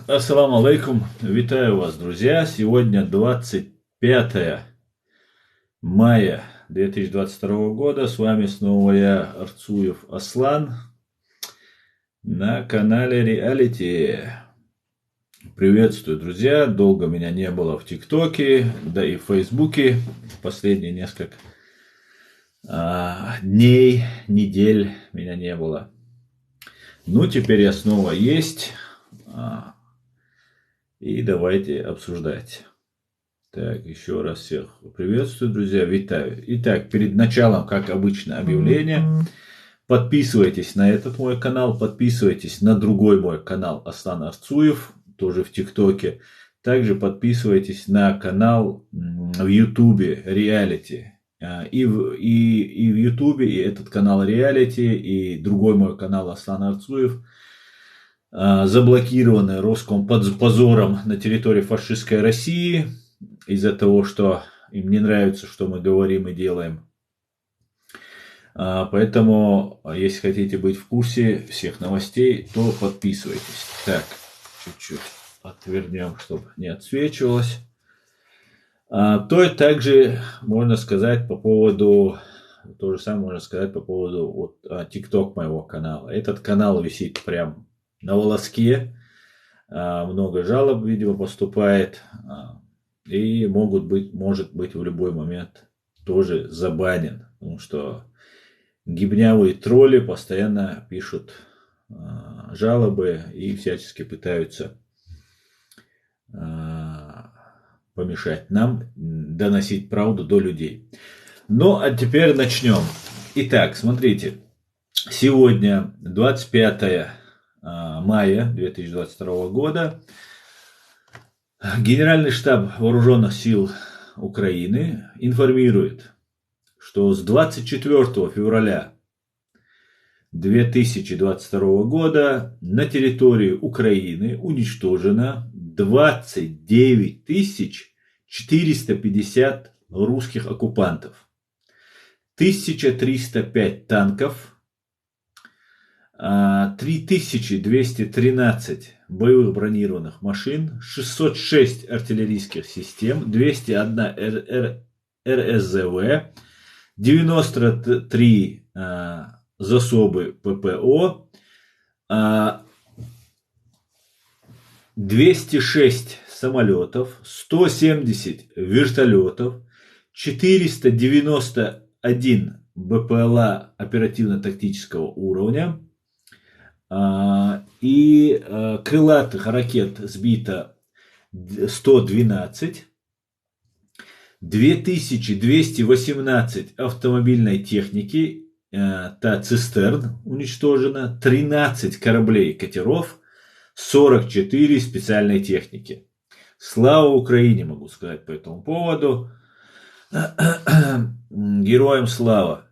Ассаламу алейкум, витаю вас, друзья. Сегодня 25 мая 2022 года. С вами снова я, Арцуев Аслан, на канале Реалити. Приветствую, друзья. Долго меня не было в ТикТоке, да и в Фейсбуке. Последние несколько дней, недель меня не было. Ну, теперь я снова есть. И давайте обсуждать. Так, еще раз всех приветствую, друзья, витаю. Итак, перед началом, как обычно, объявление. Подписывайтесь на этот мой канал, подписывайтесь на другой мой канал Аслан Арцуев, тоже в ТикТоке. Также подписывайтесь на канал в Ютубе Реалити. И в Ютубе, и этот канал Реалити, и другой мой канал Аслан Арцуев заблокированы Роскомпозором на территории фашистской России из-за того, что им не нравится, что мы говорим и делаем. Поэтому, если хотите быть в курсе всех новостей, то подписывайтесь. Так, чуть-чуть отвернем, чтобы не отсвечивалось. То и также можно сказать по поводу, то же самое можно сказать по поводу TikTok моего канала. Этот канал висит прям на волоске, много жалоб, видимо, поступает, и может быть в любой момент тоже забанен, потому что гибнявые тролли постоянно пишут жалобы и всячески пытаются помешать нам доносить правду до людей. Ну, а теперь начнем. Итак, смотрите, сегодня 25 мая 2022 года Генеральный штаб Вооруженных сил Украины информирует, что с 24 февраля 2022 года на территории Украины уничтожено 29 450 русских оккупантов, 1305 танков, 3213 боевых бронированных машин, 606 артиллерийских систем, 201 РСЗВ, 93 засобы ППО, 206 самолетов, 170 вертолетов, 491 БПЛА оперативно-тактического уровня, и крылатых ракет сбито 112, 2218 автомобильной техники, цистерн уничтожено, 13 кораблей и катеров, 44 специальной техники. Слава Украине, могу сказать по этому поводу. Героям слава.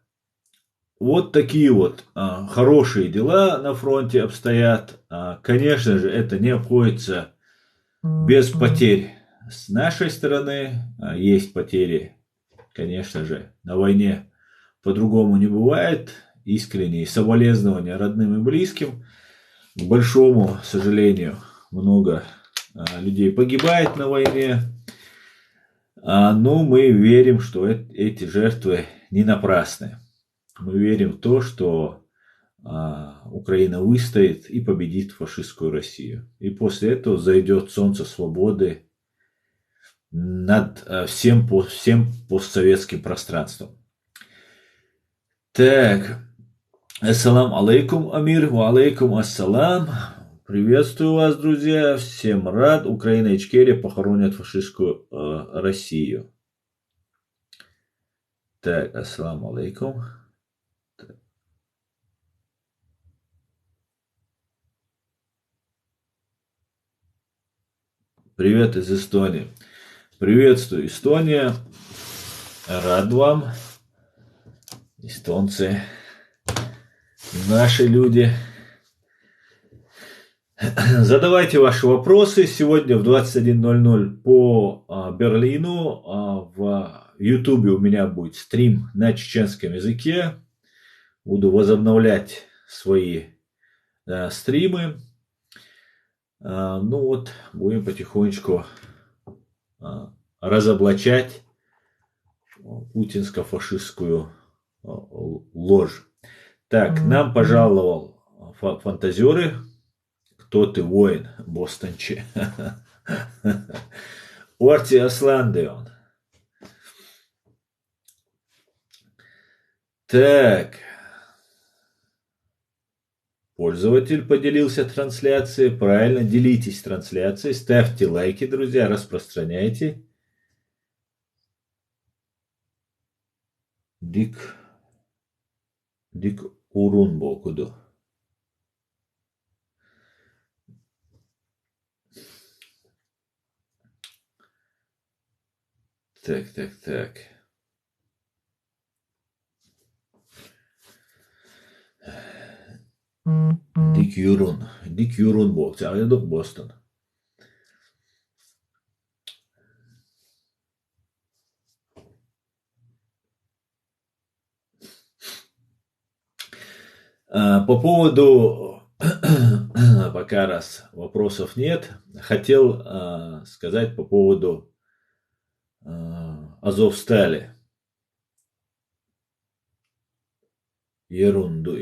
Вот такие вот хорошие дела на фронте обстоят. Конечно же, это не обходится без потерь с нашей стороны. Есть потери, конечно же, на войне по-другому не бывает. Искренние соболезнования родным и близким. К большому сожалению, много людей погибает на войне. Но мы верим, что эти жертвы не напрасны. Мы верим в то, что Украина выстоит и победит фашистскую Россию. И после этого зайдет солнце свободы над всем постсоветским пространством. Так, ассалам алейкум, Амир, ва алейкум ассалам. Приветствую вас, друзья. Всем рад. Украина и Ичкерия похоронят фашистскую Россию. Так, ассалам алейкум. Привет из Эстонии. Приветствую, Эстония. Рад вам. Эстонцы. Наши люди. Задавайте ваши вопросы. Сегодня в 21:00 по Берлину в Ютубе у меня будет стрим на чеченском языке. Буду возобновлять свои стримы. Ну вот, будем потихонечку разоблачать путинско-фашистскую ложь. Так, нам пожаловал фантазеры. Кто ты, воин, Бостонче? Орти Асландеон. Так. Пользователь поделился трансляцией. Правильно, делитесь трансляцией. Ставьте лайки, друзья, распространяйте. Дик Урунбокуду. Так. Дик Юрун Бок. Я думаю, Бостон. По поводу, пока раз вопросов нет, хотел сказать по поводу Азовстали. Ерунду.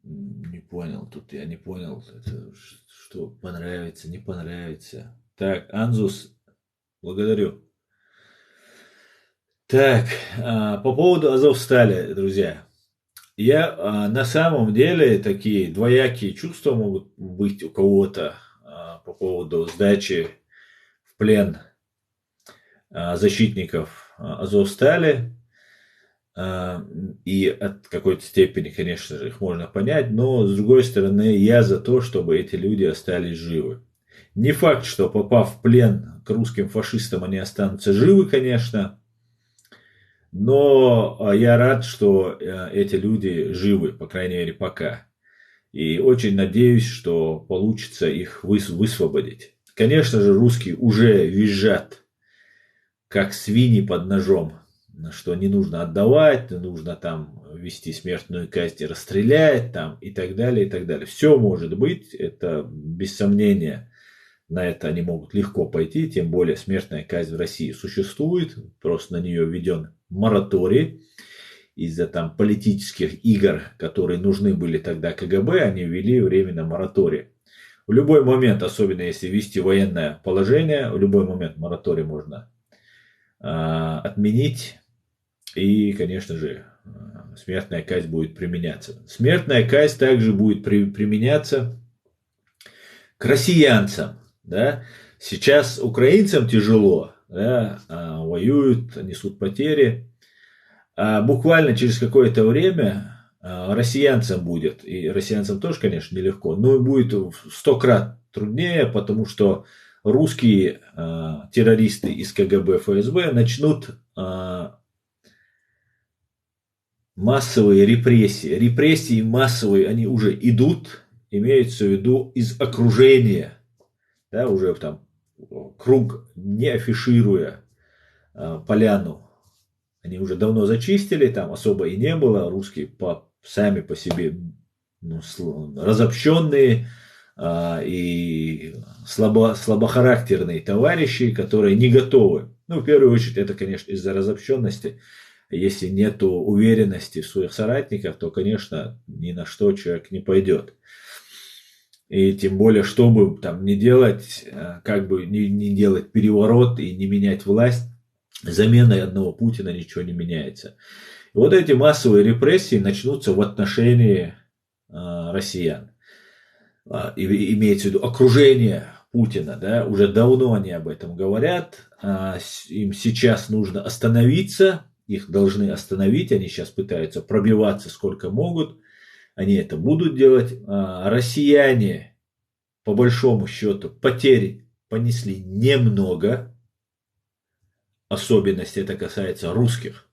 Не понял, тут я не понял, это, что понравится, не понравится. Так, Анзус, благодарю. Так, по поводу Азовстали, друзья. Я на самом деле такие двоякие чувства могут быть у кого-то по поводу сдачи в плен защитников Азовстали. И от какой-то степени, конечно же, их можно понять, но с другой стороны, я за то, чтобы эти люди остались живы. Не факт, что попав в плен к русским фашистам, они останутся живы, конечно, но я рад, что эти люди живы, по крайней мере, пока. И очень надеюсь, что получится их высвободить. Конечно же, русские уже визжат, как свиньи под ножом, что не нужно отдавать, не нужно там вести смертную казнь и расстрелять там и так далее, и так далее. Все может быть, это без сомнения. На это они могут легко пойти, тем более смертная казнь в России существует, просто на нее введен мораторий. Из-за там политических игр, которые нужны были тогда КГБ, они ввели временно мораторий. В любой момент, особенно если ввести военное положение, в любой момент мораторий можно отменить. И, конечно же, смертная казнь будет применяться. Смертная казнь также будет применяться к россиянцам. Да? Сейчас украинцам тяжело, да? Воюют, несут потери. А буквально через какое-то время россиянцам будет, и россиянцам тоже, конечно, нелегко, но будет в 100 крат труднее, потому что русские террористы из КГБ, ФСБ начнут массовые репрессии. Репрессии массовые, они уже идут, имеется в виду из окружения, да, уже там круг, не афишируя поляну. Они уже давно зачистили, там особо и не было. Русские сами по себе разобщенные и слабохарактерные товарищи, которые не готовы. Ну, в первую очередь, это, конечно, из-за разобщенности. Если нет уверенности в своих соратниках, то, конечно, ни на что человек не пойдет. И тем более, чтобы там не делать, как бы не делать переворот и не менять власть, заменой одного Путина ничего не меняется. И вот эти массовые репрессии начнутся в отношении россиян. Имеется в виду окружение Путина. Да? Уже давно они об этом говорят. Им сейчас нужно остановиться. Их должны остановить. Они сейчас пытаются пробиваться сколько могут. Они это будут делать. Россияне, по большому счету, потери понесли немного. Особенность это касается русских.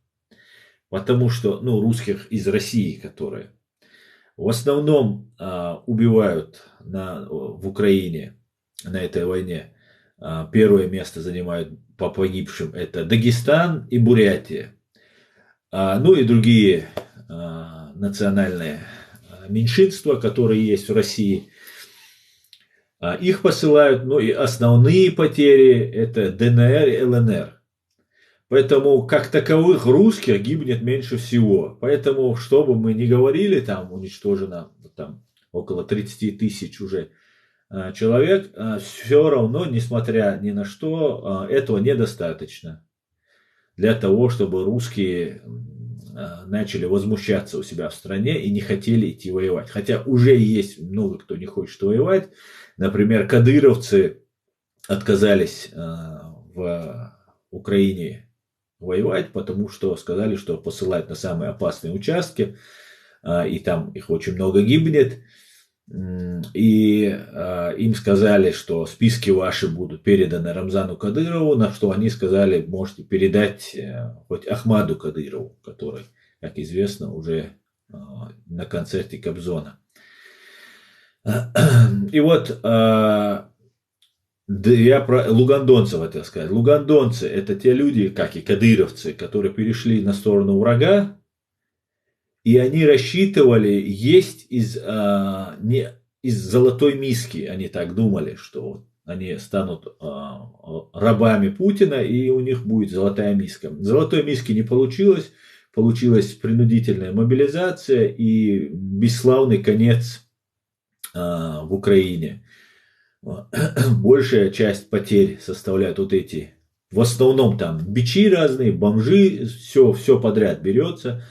Потому что, русских из России, которые в основном убивают в Украине на этой войне. Первое место занимают по погибшим это Дагестан и Бурятия. Ну и другие национальные меньшинства, которые есть в России. Их посылают, но и основные потери это ДНР и ЛНР. Поэтому, как таковых, русских гибнет меньше всего. Поэтому, что бы мы ни говорили, там уничтожено там, около 30 тысяч уже человек, все равно, несмотря ни на что, этого недостаточно для того, чтобы русские начали возмущаться у себя в стране и не хотели идти воевать. Хотя уже есть много кто не хочет воевать. Например, кадыровцы отказались в Украине воевать, потому что сказали, что посылают на самые опасные участки, и там их очень много гибнет. И им сказали, что списки ваши будут переданы Рамзану Кадырову, на что они сказали, можете передать хоть Ахмаду Кадырову, который, как известно, уже на концерте Кобзона. И вот я про лугандонцев хотел сказать. Лугандонцы это те люди, как и кадыровцы, которые перешли на сторону врага, и они рассчитывали есть из золотой миски. Они так думали, что они станут рабами Путина, и у них будет золотая миска. Золотой миски не получилось. Получилась принудительная мобилизация и бесславный конец в Украине. Большая часть потерь составляют вот эти. В основном там бичи разные, бомжи, все подряд берется.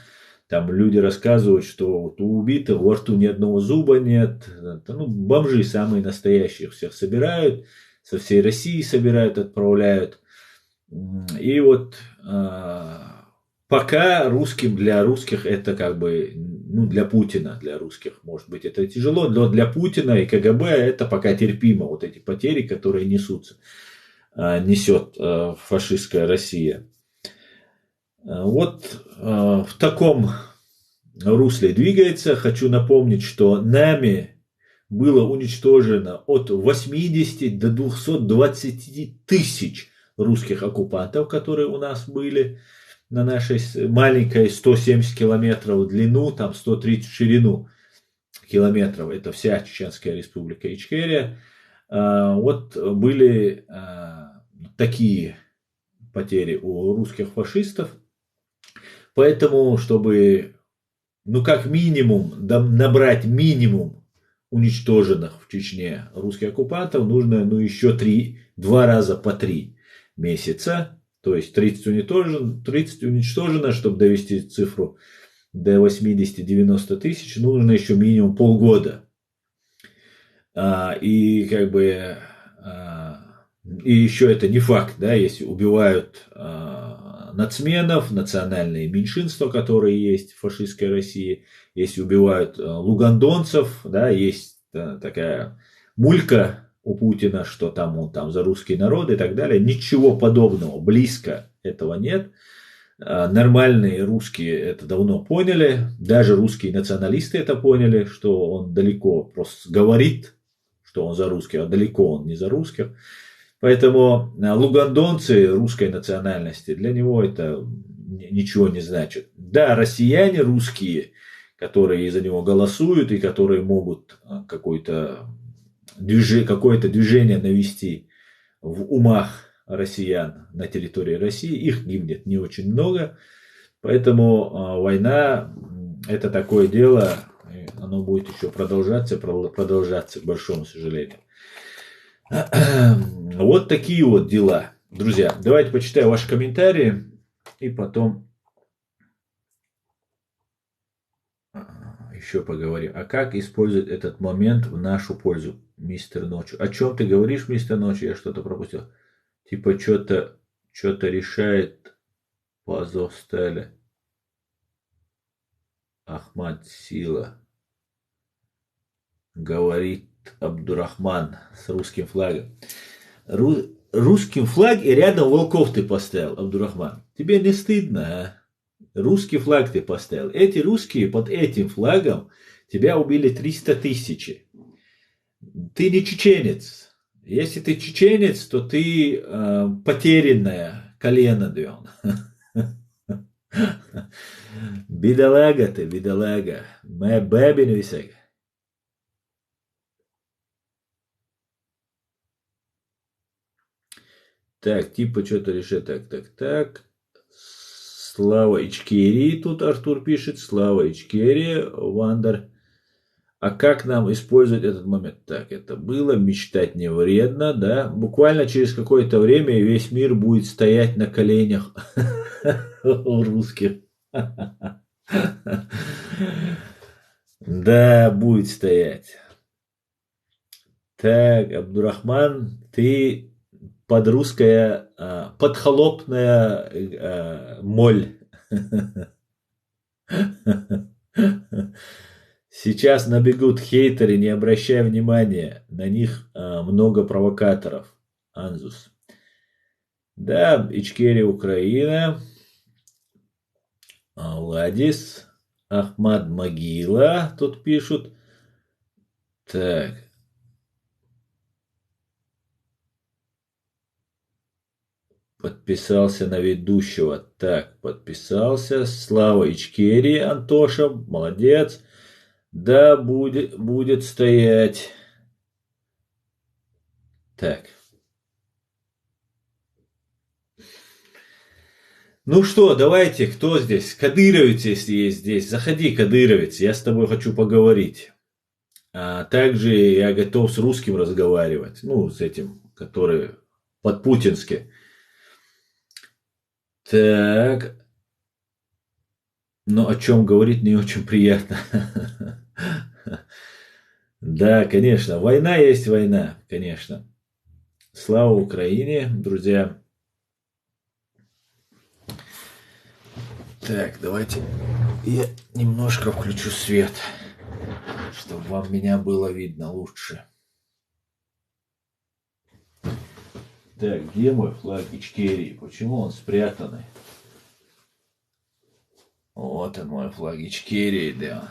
Там люди рассказывают, что вот у убитых во рту ни одного зуба нет. Ну, бомжи самые настоящие всех собирают. Со всей России собирают, отправляют. И вот пока для русских это как бы, ну, для Путина, для русских, может быть, это тяжело, но для Путина и КГБ это пока терпимо, вот эти потери, которые несет фашистская Россия. Вот в таком русле двигается. Хочу напомнить, что нами было уничтожено от 80 до 220 тысяч русских оккупантов, которые у нас были на нашей маленькой 170 километров в длину, там 130 в ширину километров. Это вся Чеченская республика Ичкерия. Вот были такие потери у русских фашистов. Поэтому, чтобы, ну, как минимум, набрать минимум уничтоженных в Чечне русских оккупантов, нужно, ну, еще 2 раза по 3 месяца. То есть 30 уничтожено, чтобы довести цифру до 80-90 тысяч, нужно еще минимум полгода. И как бы и еще это не факт, да, если убивают нацменов, национальные меньшинства, которые есть в фашистской России, если убивают лугандонцев, да, есть такая мулька у Путина, что там он там за русский народ и так далее. Ничего подобного, близко этого нет. Нормальные русские это давно поняли, даже русские националисты это поняли, что он далеко просто говорит, что он за русских, а далеко он не за русских. Поэтому лугандонцы русской национальности, для него это ничего не значит. Да, россияне русские, которые за него голосуют и которые могут какое-то движение навести в умах россиян на территории России, их гибнет не очень много. Поэтому война это такое дело, оно будет еще продолжаться, к большому сожалению. Вот такие вот дела. Друзья, давайте почитаю ваши комментарии и потом еще поговорим. А как использовать этот момент в нашу пользу, мистер Ночью? О чем ты говоришь, мистер Ночью? Я что-то пропустил. Типа что-то решает по Азовстале. Ахмад Сила. Говорит Абдурахман с русским флагом. Русским флаг и рядом волков ты поставил, Абдурахман. Тебе не стыдно, а? Русский флаг ты поставил. Эти русские под этим флагом тебя убили 300 тысяч. Ты не чеченец. Если ты чеченец, то ты потерянное колено, Дион. Бедолага ты, бедолага. Моя бабин висяк. Так, типа что-то решит. Так. Слава Ичкерии, тут Артур пишет. Слава Ичкерии, Вандер. А как нам использовать этот момент? Так, это было, мечтать не вредно, да? Буквально через какое-то время весь мир будет стоять на коленях у русских. Да, будет стоять. Так, Абдурахман, ты подрусская, подхолопная моль. Сейчас набегут хейтеры, не обращая внимания. На них много провокаторов. Анзус. Да, Ичкерия, Украина. Владис. Ахмад Могила. Тут пишут. Так. Подписался на ведущего. Так, подписался. Слава Ичкерии, Антоша. Молодец. Да, будет стоять. Так. Ну что, давайте, кто здесь? Кадыровец, если есть здесь. Заходи, Кадыровец, я с тобой хочу поговорить. А также я готов с русским разговаривать. Ну, с этим, который под-путински. Так. Но о чем говорить не очень приятно. Да, конечно. Война есть война, конечно. Слава Украине, друзья. Так, давайте я немножко включу свет, чтобы вам меня было видно лучше. Так, где мой флаг Ичкерии? Почему он спрятанный? Вот он, мой флаг Ичкерии, да.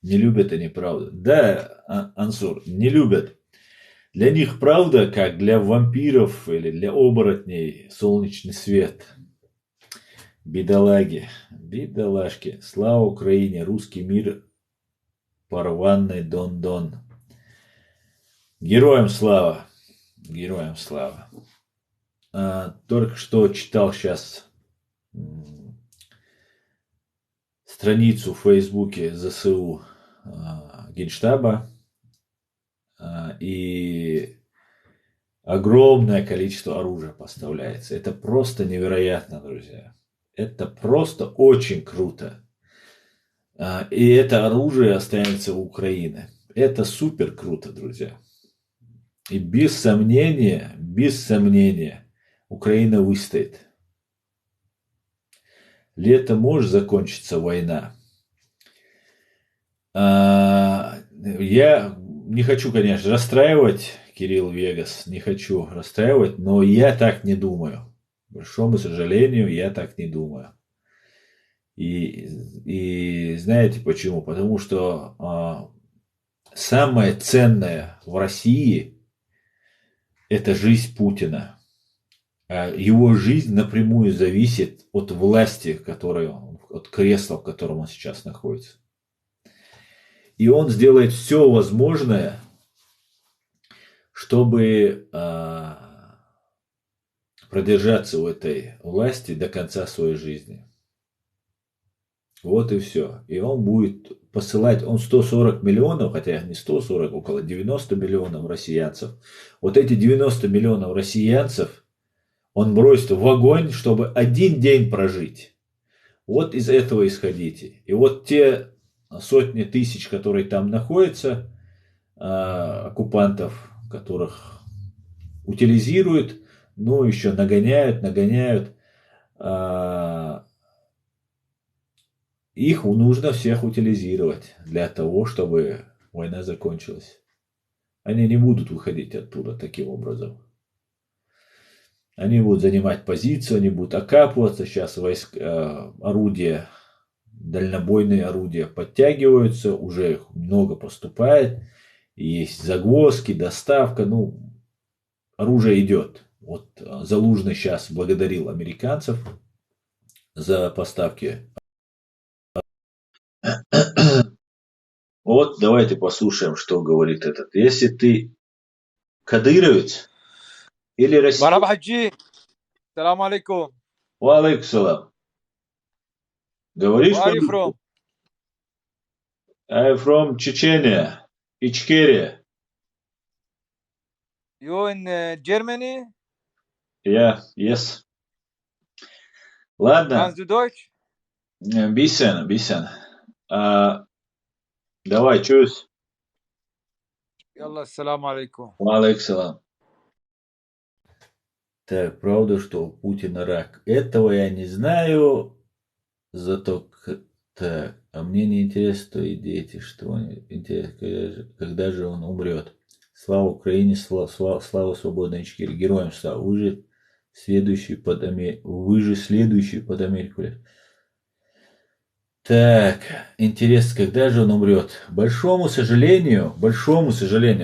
Не любят они, правда. Да, Ансур, не любят. Для них правда, как для вампиров или для оборотней, солнечный свет. Бедолаги, бедолашки. Слава Украине, русский мир, порванный Дон-Дон. Героям слава, героям слава. Только что читал сейчас страницу в Фейсбуке ЗСУ Генштаба, и огромное количество оружия поставляется. Это просто невероятно, друзья. Это просто очень круто. И это оружие останется у Украины. Это супер круто, друзья. И без сомнения, Украина выстоит. Летом может закончиться война. Я не хочу, конечно, расстраивать Кирилл Вегас, не хочу расстраивать, но я так не думаю. К большому сожалению, я так не думаю. И знаете почему? Потому что самое ценное в России – это жизнь Путина. Его жизнь напрямую зависит от власти, от кресла, в котором он сейчас находится. И он сделает все возможное, чтобы продержаться в этой власти до конца своей жизни. Вот и все. И он будет посылать, он 140 миллионов, хотя не 140, около 90 миллионов россиянцев. Вот эти 90 миллионов россиянцев он бросит в огонь, чтобы один день прожить. Вот из этого исходите. И вот те сотни тысяч, которые там находятся, оккупантов, которых утилизируют, ну, еще нагоняют. Их нужно всех утилизировать для того, чтобы война закончилась. Они не будут выходить оттуда таким образом. Они будут занимать позицию, они будут окапываться. Сейчас орудия, дальнобойные орудия подтягиваются, уже их много поступает. Есть загвоздки, доставка, оружие идет. Вот Залужный сейчас благодарил американцев за поставки. Вот давайте послушаем, что говорит этот. Если ты кадыровец или مرحبا россиянин, حجي. السلام عليكم. валейкум салам, говоришь Where are you по-русски? from? I'm from Chechnya, Ичкерия. You in Germany? Yeah, yes. Ладно, Kannst du Deutsch? Бисен. Давай, чус. يلا السلام عليكم. Валейкум салам. Так, правда, что у Путина рак? Этого я не знаю, зато так, а мне не интересно, что и дети, что интересно, когда же он умрет. Слава Украине, слава свободной Ичкерии, героям слава. Вы же следующий под Америку. Так, интересно, когда же он умрет? Большому сожалению,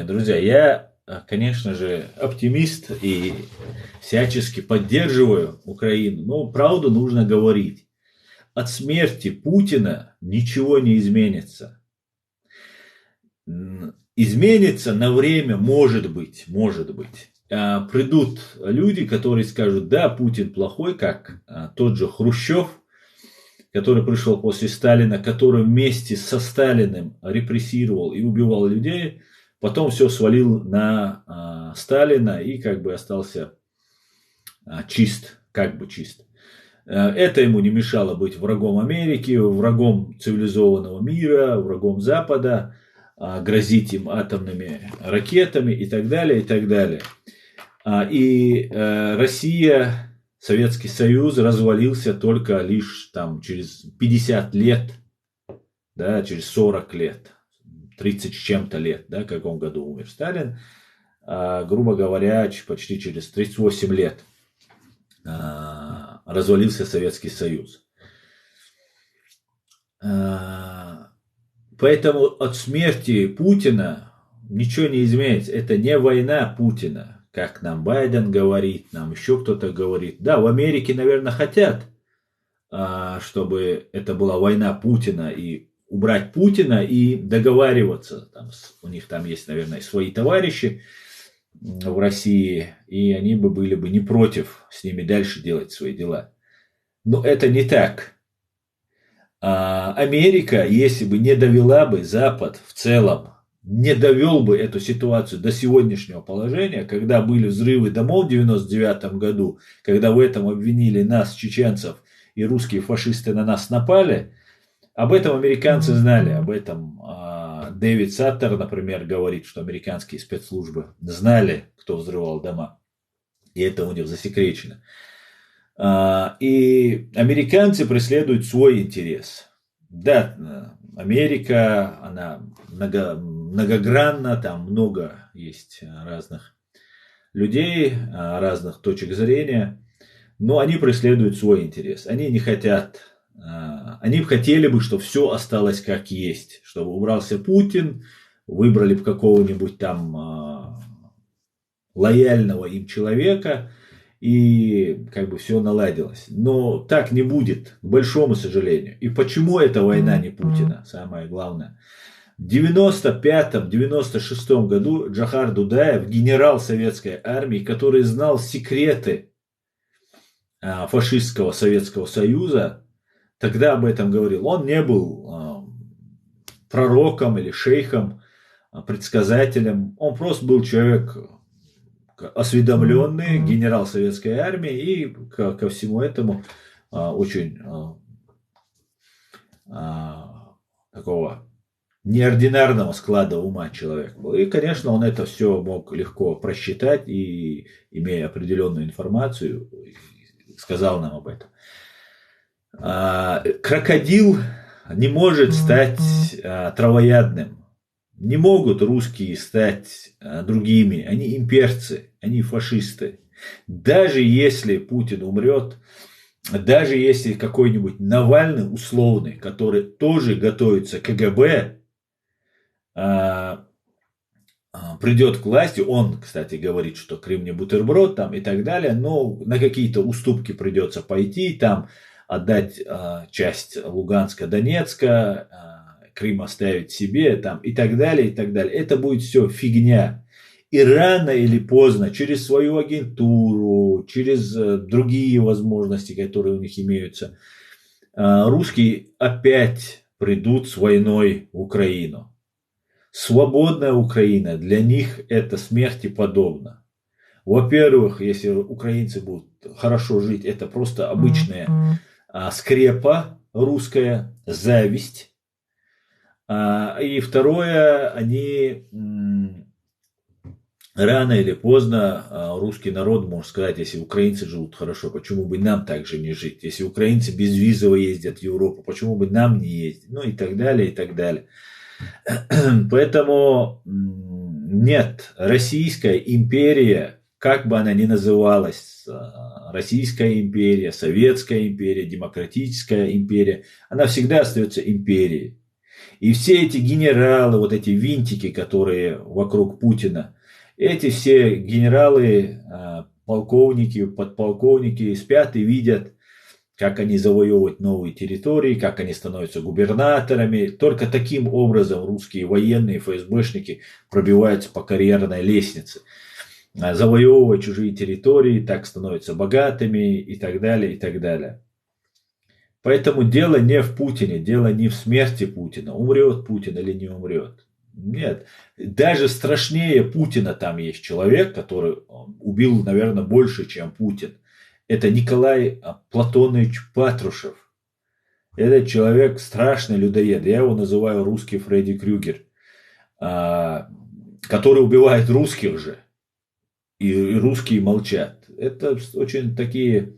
друзья, я, конечно же, оптимист и всячески поддерживаю Украину, но правду нужно говорить. От смерти Путина ничего не изменится. Изменится на время, может быть. Придут люди, которые скажут, да, Путин плохой, как тот же Хрущев, который пришел после Сталина, который вместе со Сталиным репрессировал и убивал людей, потом все свалил на Сталина и как бы остался чист. Это ему не мешало быть врагом Америки, врагом цивилизованного мира, врагом Запада, грозить им атомными ракетами и так далее, и так далее. И Россия, Советский Союз развалился только лишь там через 50 лет, да, через 40 лет, 30 с чем-то лет, да, в каком году умер Сталин, грубо говоря, почти через 38 лет развалился Советский Союз. Поэтому от смерти Путина ничего не изменится. Это не война Путина, как нам Байден говорит, нам еще кто-то говорит. Да, в Америке, наверное, хотят, чтобы это была война Путина и убрать Путина и договариваться. У них там есть, наверное, свои товарищи в России, и они были бы не против с ними дальше делать свои дела. Но это не так. Америка, если бы не довела бы Запад в целом, не довел бы эту ситуацию до сегодняшнего положения, когда были взрывы домов в 1999 году, когда в этом обвинили нас, чеченцев, и русские фашисты на нас напали, об этом американцы знали, об этом Дэвид Саттер, например, говорит, что американские спецслужбы знали, кто взрывал дома, и это у них засекречено. И американцы преследуют свой интерес. Да, Америка, она многогранна, там много есть разных людей, разных точек зрения, но они преследуют свой интерес. Они не хотят, они хотели бы, чтобы все осталось как есть, чтобы убрался Путин, выбрали бы какого-нибудь там лояльного им человека, и как бы все наладилось. Но так не будет, к большому сожалению. И почему эта война не Путина, самое главное. В 1995-1996 году Джохар Дудаев, генерал советской армии, который знал секреты фашистского Советского Союза, тогда об этом говорил. Он не был пророком или шейхом, предсказателем. Он просто был человек осведомленный, генерал советской армии, и ко всему этому очень такого неординарного склада ума человек был. И, конечно, он это все мог легко просчитать, и, имея определенную информацию, сказал нам об этом. Крокодил не может стать травоядным. Не могут русские стать другими. Они имперцы, они фашисты. Даже если Путин умрет, даже если какой-нибудь Навальный условный, который тоже готовится к КГБ, придет к власти, он, кстати, говорит, что Крым не бутерброд там и так далее, но на какие-то уступки придется пойти, там отдать часть Луганска, Донецка, Крым оставить себе там и так далее, и так далее. Это будет все фигня. И рано или поздно через свою агентуру, через другие возможности, которые у них имеются, русские опять придут с войной в Украину. Свободная Украина для них это смерти подобно. Во-первых, если украинцы будут хорошо жить, это просто обычная скрепа русская, зависть. И второе, они рано или поздно русский народ может сказать, если украинцы живут хорошо, почему бы нам также не жить? Если украинцы безвизово ездят в Европу, почему бы нам не ездить? Ну и так далее, и так далее. Поэтому нет, Российская империя, как бы она ни называлась, Российская империя, Советская империя, Демократическая империя, она всегда остается империей. И все эти генералы, вот эти винтики, которые вокруг Путина, эти все генералы, полковники, подполковники спят и видят, как они завоевывают новые территории, как они становятся губернаторами. Только таким образом русские военные, ФСБшники пробиваются по карьерной лестнице. Завоевывая чужие территории, так становятся богатыми и так далее, и так далее. Поэтому дело не в Путине, дело не в смерти Путина. Умрет Путин или не умрет. Нет. Даже страшнее Путина там есть человек, который убил, наверное, больше, чем Путин. Это Николай Платонович Патрушев. Этот человек страшный людоед. Я его называю русский Фредди Крюгер. Который убивает русских же. И русские молчат. Это очень такие...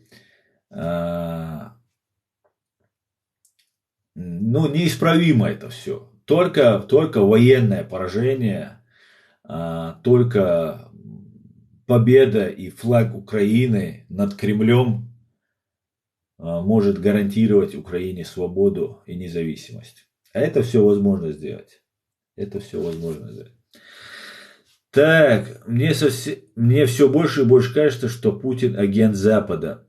неисправимо это все. Только военное поражение, только победа и флаг Украины над Кремлем может гарантировать Украине свободу и независимость. А это все возможно сделать. Это все возможно сделать. Так, мне все больше и больше кажется, что Путин агент Запада.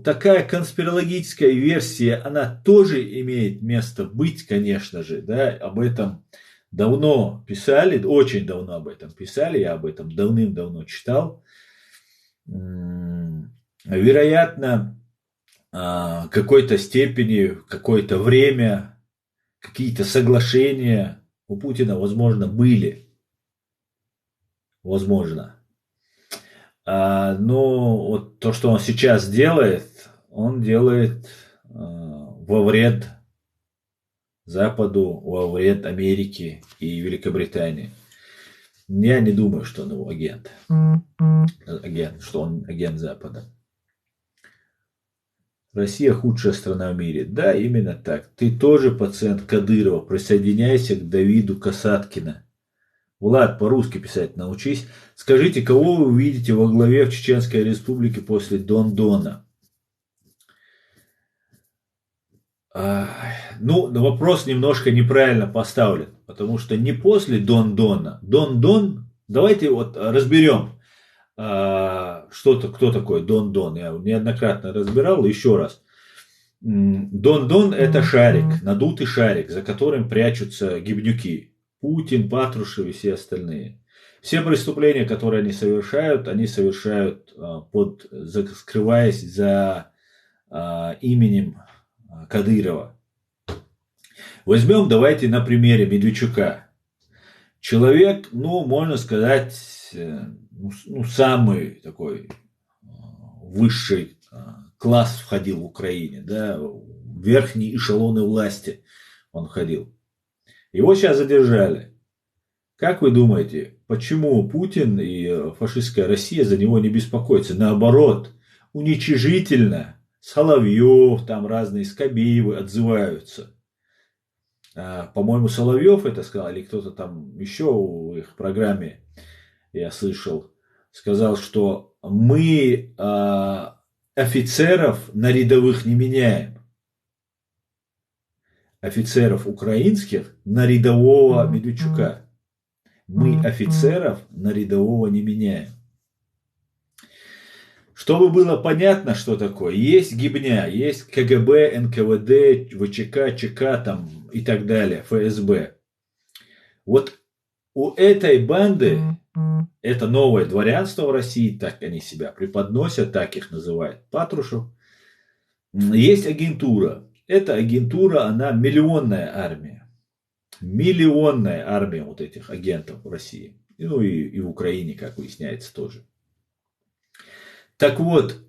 Такая конспирологическая версия, она тоже имеет место быть, конечно же, да, об этом давно писали, очень давно об этом писали, я об этом давным-давно читал. Вероятно, в какой-то степени, какое-то время, какие-то соглашения у Путина, возможно, были. Возможно. Но вот то, что он сейчас делает, он делает во вред Западу, во вред Америке и Великобритании. Я не думаю, что он его агент. Что он агент Запада. Россия худшая страна в мире. Да, именно так. Ты тоже пациент Кадырова. Присоединяйся к Давиду Касаткина. Влад, по-русски писать научись. Скажите, кого вы увидите во главе в Чеченской Республике после Дон-Дона? Вопрос немножко неправильно поставлен. Потому что не после Дон-Дона. Дон-Дон, давайте вот разберем, кто такой Дон-Дон. Я неоднократно разбирал, еще раз. Дон-Дон это шарик, надутый шарик, за которым прячутся гибнюки. Путин, Патрушев и все остальные. Все преступления, которые они совершают скрываясь за именем Кадырова. Возьмем, давайте на примере Медведчука. Человек, можно сказать, самый такой высший класс входил в Украине, да, в верхние эшелоны власти он входил. Его сейчас задержали. Как вы думаете, почему Путин и фашистская Россия за него не беспокоятся? Наоборот, уничижительно Соловьев, там разные Скобеевы отзываются. По-моему, Соловьев это сказал, или кто-то там еще в их программе, я слышал, сказал, что мы офицеров на рядовых не меняем. Офицеров украинских на рядового Медведчука. Мы офицеров на рядового не меняем. Чтобы было понятно, что такое, есть гибня, есть КГБ, НКВД, ВЧК, ЧК там, и так далее, ФСБ. Вот у этой банды, это новое дворянство в России, так они себя преподносят, так их называет Патрушев, есть агентура. Эта агентура, она миллионная армия. Миллионная армия вот этих агентов в России. Ну и в Украине, как выясняется, тоже. Так вот,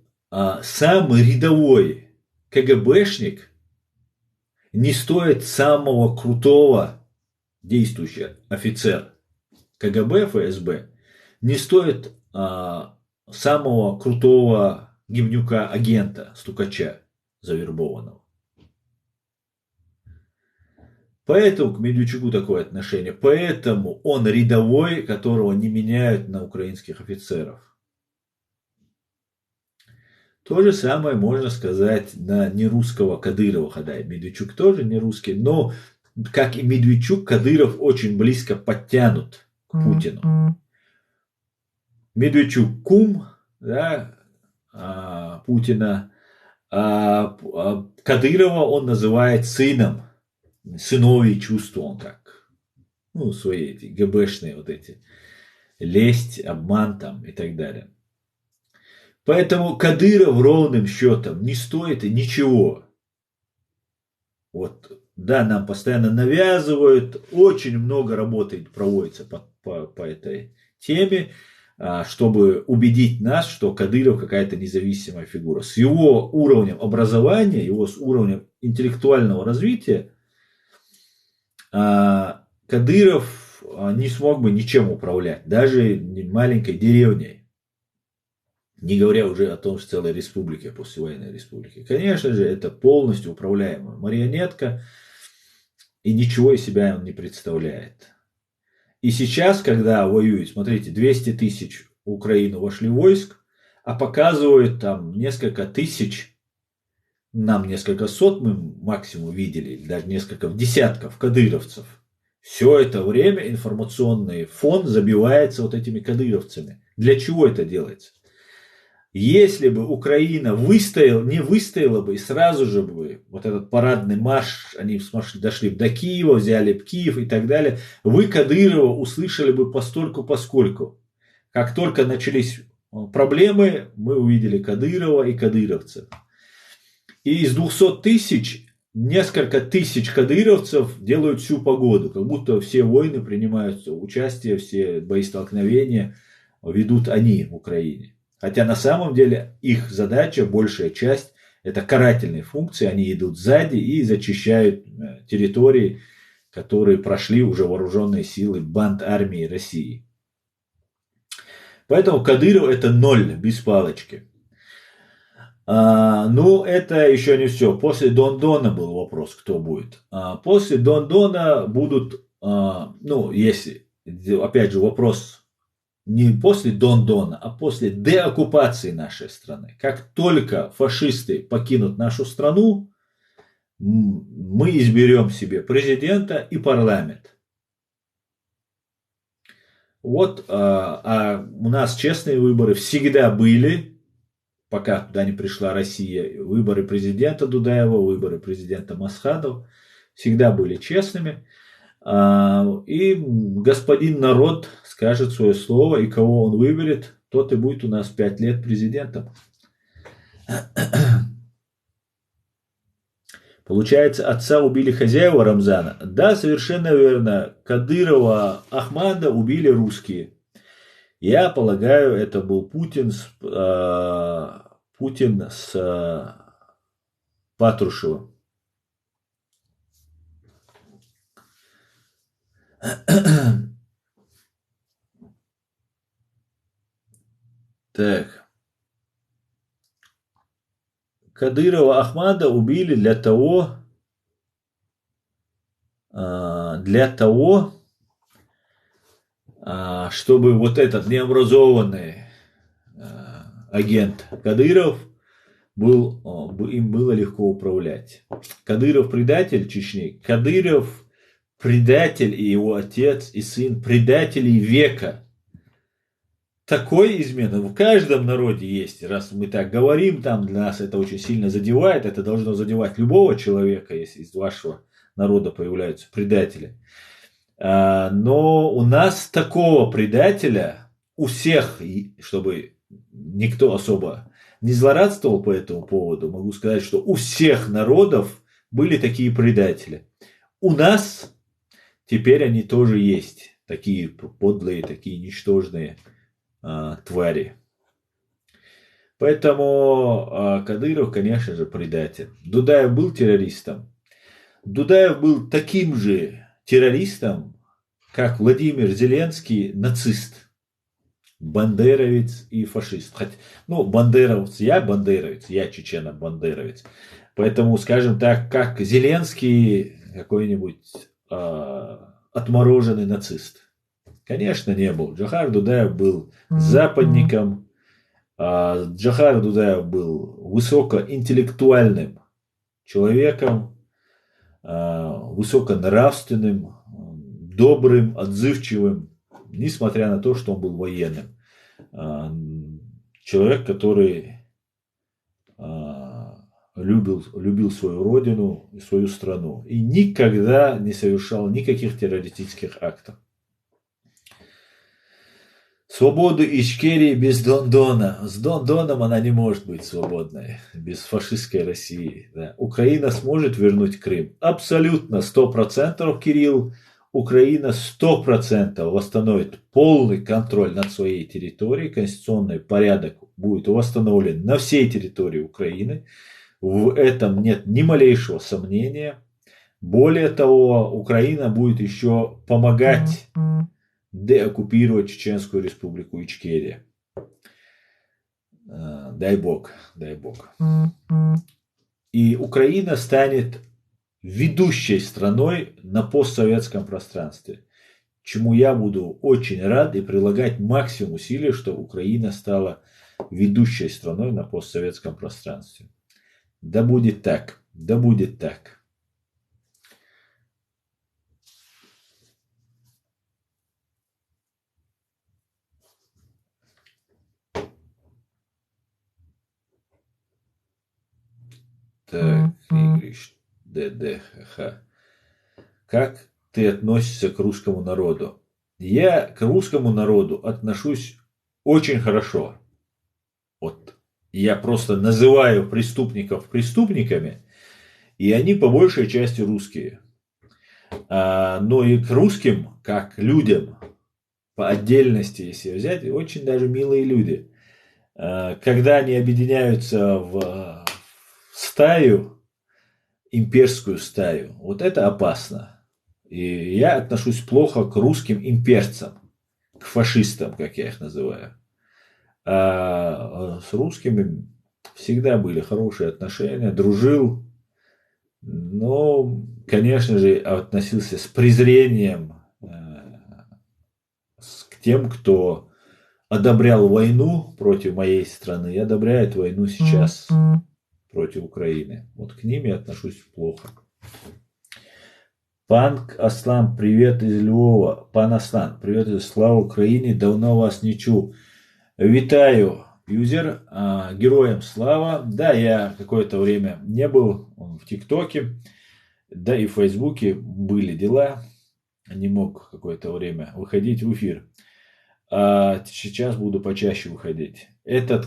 самый рядовой КГБшник не стоит самого крутого действующего офицера. КГБ, ФСБ не стоит самого крутого гибнюка, агента, стукача завербованного. Поэтому к Медведчуку такое отношение. Поэтому он рядовой, которого не меняют на украинских офицеров. То же самое можно сказать на нерусского Кадырова, хотя Медведчук тоже не русский, но как и Медведчук, Кадыров очень близко подтянут к Путину. Медведчук кум, да, Путина, Кадырова он называет сыном, сыновьи чувства он как, ну, свои эти ГБшные вот эти, лесть, обман там и так далее. Поэтому Кадыров ровным счетом не стоит и ничего. Вот, да, нам постоянно навязывают, очень много работы проводится по этой теме, чтобы убедить нас, что Кадыров какая-то независимая фигура. С его уровнем образования, его с уровнем интеллектуального развития Кадыров не смог бы ничем управлять, даже маленькой деревней. Не говоря уже о том, что целой республике, послевоенной республике. Конечно же, это полностью управляемая марионетка, и ничего из себя он не представляет. И сейчас, когда воюют, смотрите, 200 тысяч в Украину вошли войск, а показывают там несколько тысяч, нам несколько сот мы максимум видели, даже несколько десятков кадыровцев. Все это время информационный фон забивается вот этими кадыровцами. Для чего это делается? Если бы Украина не выстояла бы, и сразу же бы вот этот парадный марш, они дошли до Киева, взяли Киев и так далее, вы Кадырова услышали бы поскольку. Как только начались проблемы, мы увидели Кадырова и кадыровцев. И из 200 тысяч, несколько тысяч кадыровцев делают всю погоду, как будто все войны принимают участие, все боестолкновения ведут они в Украине. Хотя на самом деле их задача, большая часть, это карательные функции. Они идут сзади и зачищают территории, которые прошли уже вооруженные силы банд армии России. Поэтому Кадыров это ноль, без палочки. Но это еще не все. После Дондона был вопрос, кто будет. После Дондона будут, если, опять же, вопрос не после Дондона, а после деоккупации нашей страны. Как только фашисты покинут нашу страну, мы изберем себе президента и парламент. Вот, у нас честные выборы всегда были, пока туда не пришла Россия. Выборы президента Дудаева, выборы президента Масхадова всегда были честными. И господин народ скажет свое слово, и кого он выберет, тот и будет у нас 5 лет президентом. Получается, отца убили хозяева Рамзана? Да, совершенно верно. Кадырова, Ахмада убили русские. Я полагаю, это был Путин с Патрушевым. Так. Кадырова Ахмада убили для того, чтобы вот этот необразованный агент Кадыров им было легко управлять. Кадыров предатель Чечни. Кадыров предатель и его отец и сын предателей века. Такой измена в каждом народе есть. Раз мы так говорим, там для нас это очень сильно задевает. Это должно задевать любого человека, если из вашего народа появляются предатели. Но у нас такого предателя у всех, чтобы никто особо не злорадствовал по этому поводу, могу сказать, что у всех народов были такие предатели. У нас теперь они тоже есть. Такие подлые, такие ничтожные твари. Поэтому Кадыров, конечно же, предатель. Дудаев был террористом. Дудаев был таким же террористом, как Владимир Зеленский, нацист, бандеровец и фашист. Бандеровец, я чечено-бандеровец. Поэтому, скажем так, как Зеленский какой-нибудь отмороженный нацист. Конечно, не был. Джохар Дудаев был западником. Джохар Дудаев был высокоинтеллектуальным человеком, высоконравственным, добрым, отзывчивым, несмотря на то, что он был военным. Человек, который любил свою родину и свою страну. И никогда не совершал никаких террористических актов. Свободу Ичкерии без Дондона. С Дондоном она не может быть свободной. Без фашистской России. Да. Украина сможет вернуть Крым? Абсолютно, 100%, Кирилл. Украина 100% восстановит полный контроль над своей территорией. Конституционный порядок будет восстановлен на всей территории Украины. В этом нет ни малейшего сомнения. Более того, Украина будет еще помогать деоккупировать Чеченскую республику Ичкерия. Дай бог, дай бог. И Украина станет ведущей страной на постсоветском пространстве, чему я буду очень рад и прилагать максимум усилий, чтобы Украина стала ведущей страной на постсоветском пространстве. Да будет так, да будет так. Так, Игорь, ДДХ. Как ты относишься к русскому народу? Я к русскому народу отношусь очень хорошо. Вот я просто называю преступников преступниками, и они по большей части русские. Но и к русским, как людям, по отдельности, если взять, очень даже милые люди. Когда они объединяются в стаю, имперскую стаю, вот это опасно. И я отношусь плохо к русским имперцам, к фашистам, как я их называю. А с русскими всегда были хорошие отношения, дружил, но, конечно же, относился с презрением к тем, кто одобрял войну против моей страны и одобряет войну сейчас против Украины. Вот к ним я отношусь плохо. Пан Аслан, привет из Львова. Пан Аслан, привет из слава Украине. Давно вас не чув. Витаю, юзер. Героям слава. Да, я какое-то время не был в ТикТоке, да и в Фейсбуке были дела. Не мог какое-то время выходить в эфир. Сейчас буду почаще выходить.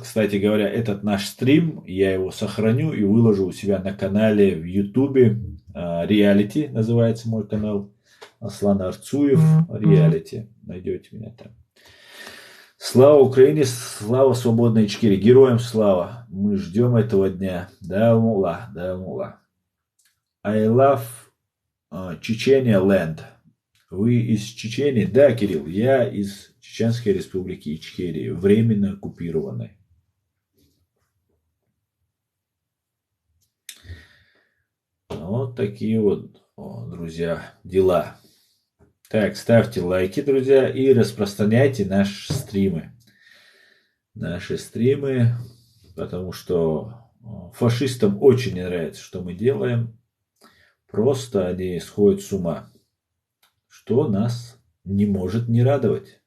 Кстати говоря, этот наш стрим, я его сохраню и выложу у себя на канале в Ютубе. Реалити называется мой канал. Аслан Арцуев. Реалити. Найдете меня там. Слава Украине, слава свободной Ичкерии. Героям слава. Мы ждем этого дня. Да, мула, да, мула. I love Чечения land. Вы из Чечени? Да, Кирилл, я из Чеченской республики Ичкерии, временно оккупированной. Вот такие вот, друзья, дела. Так, ставьте лайки, друзья, и распространяйте наши стримы. Потому что фашистам очень не нравится, что мы делаем. Просто они сходят с ума. что нас не может не радовать.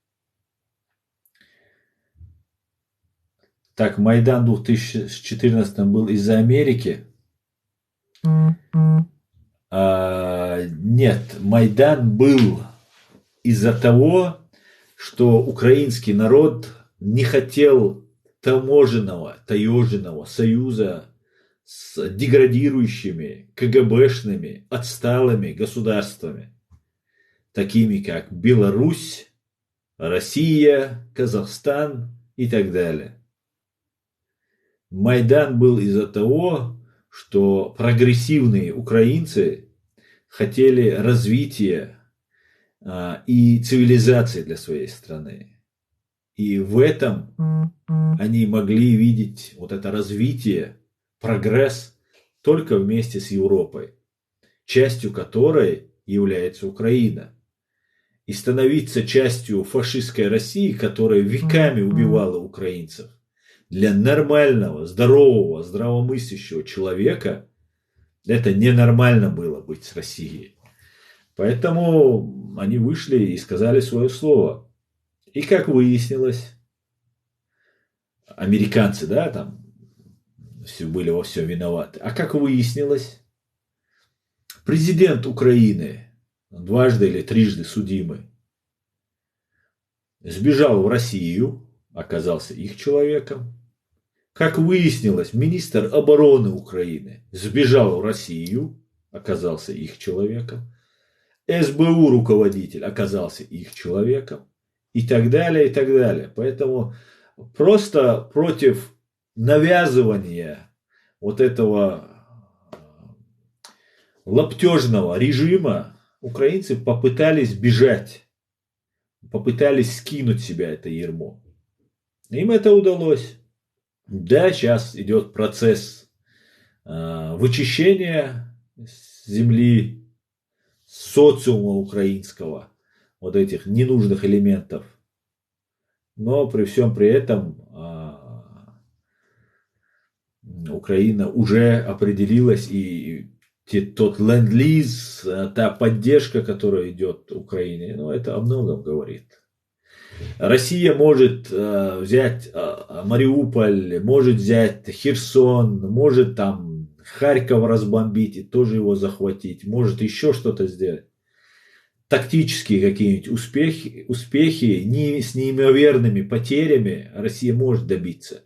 Так, Майдан в 2014 был из-за Америки. Нет, Майдан был из-за того, что украинский народ не хотел таможенного союза с деградирующими, КГБшными, отсталыми государствами, такими как Беларусь, Россия, Казахстан и так далее. Майдан был из-за того, что прогрессивные украинцы хотели развития и цивилизации для своей страны. И в этом они могли видеть вот это развитие, прогресс только вместе с Европой, частью которой является Украина. И становиться частью фашистской России, которая веками убивала украинцев, для нормального, здорового, здравомыслящего человека это ненормально было быть с Россией. Поэтому они вышли и сказали свое слово. И как выяснилось, американцы, да, там все были во всем виноваты. А как выяснилось, президент Украины, дважды или трижды судимый, сбежал в Россию, оказался их человеком. Как выяснилось, министр обороны Украины сбежал в Россию, оказался их человеком. СБУ руководитель оказался их человеком. И так далее, и так далее. Поэтому просто против навязывания вот этого лаптежного режима украинцы попытались бежать, попытались скинуть с себя это ярмо. Им это удалось. Да, сейчас идет процесс вычищения земли, социума украинского, вот этих ненужных элементов. Но при всем при этом Украина уже определилась, и тот ленд-лиз, та поддержка, которая идет Украине, ну, это о многом говорит. Россия может взять Мариуполь, может взять Херсон, может там Харьков разбомбить и тоже его захватить, может еще что-то сделать. Тактические какие-нибудь успехи с неимоверными потерями Россия может добиться.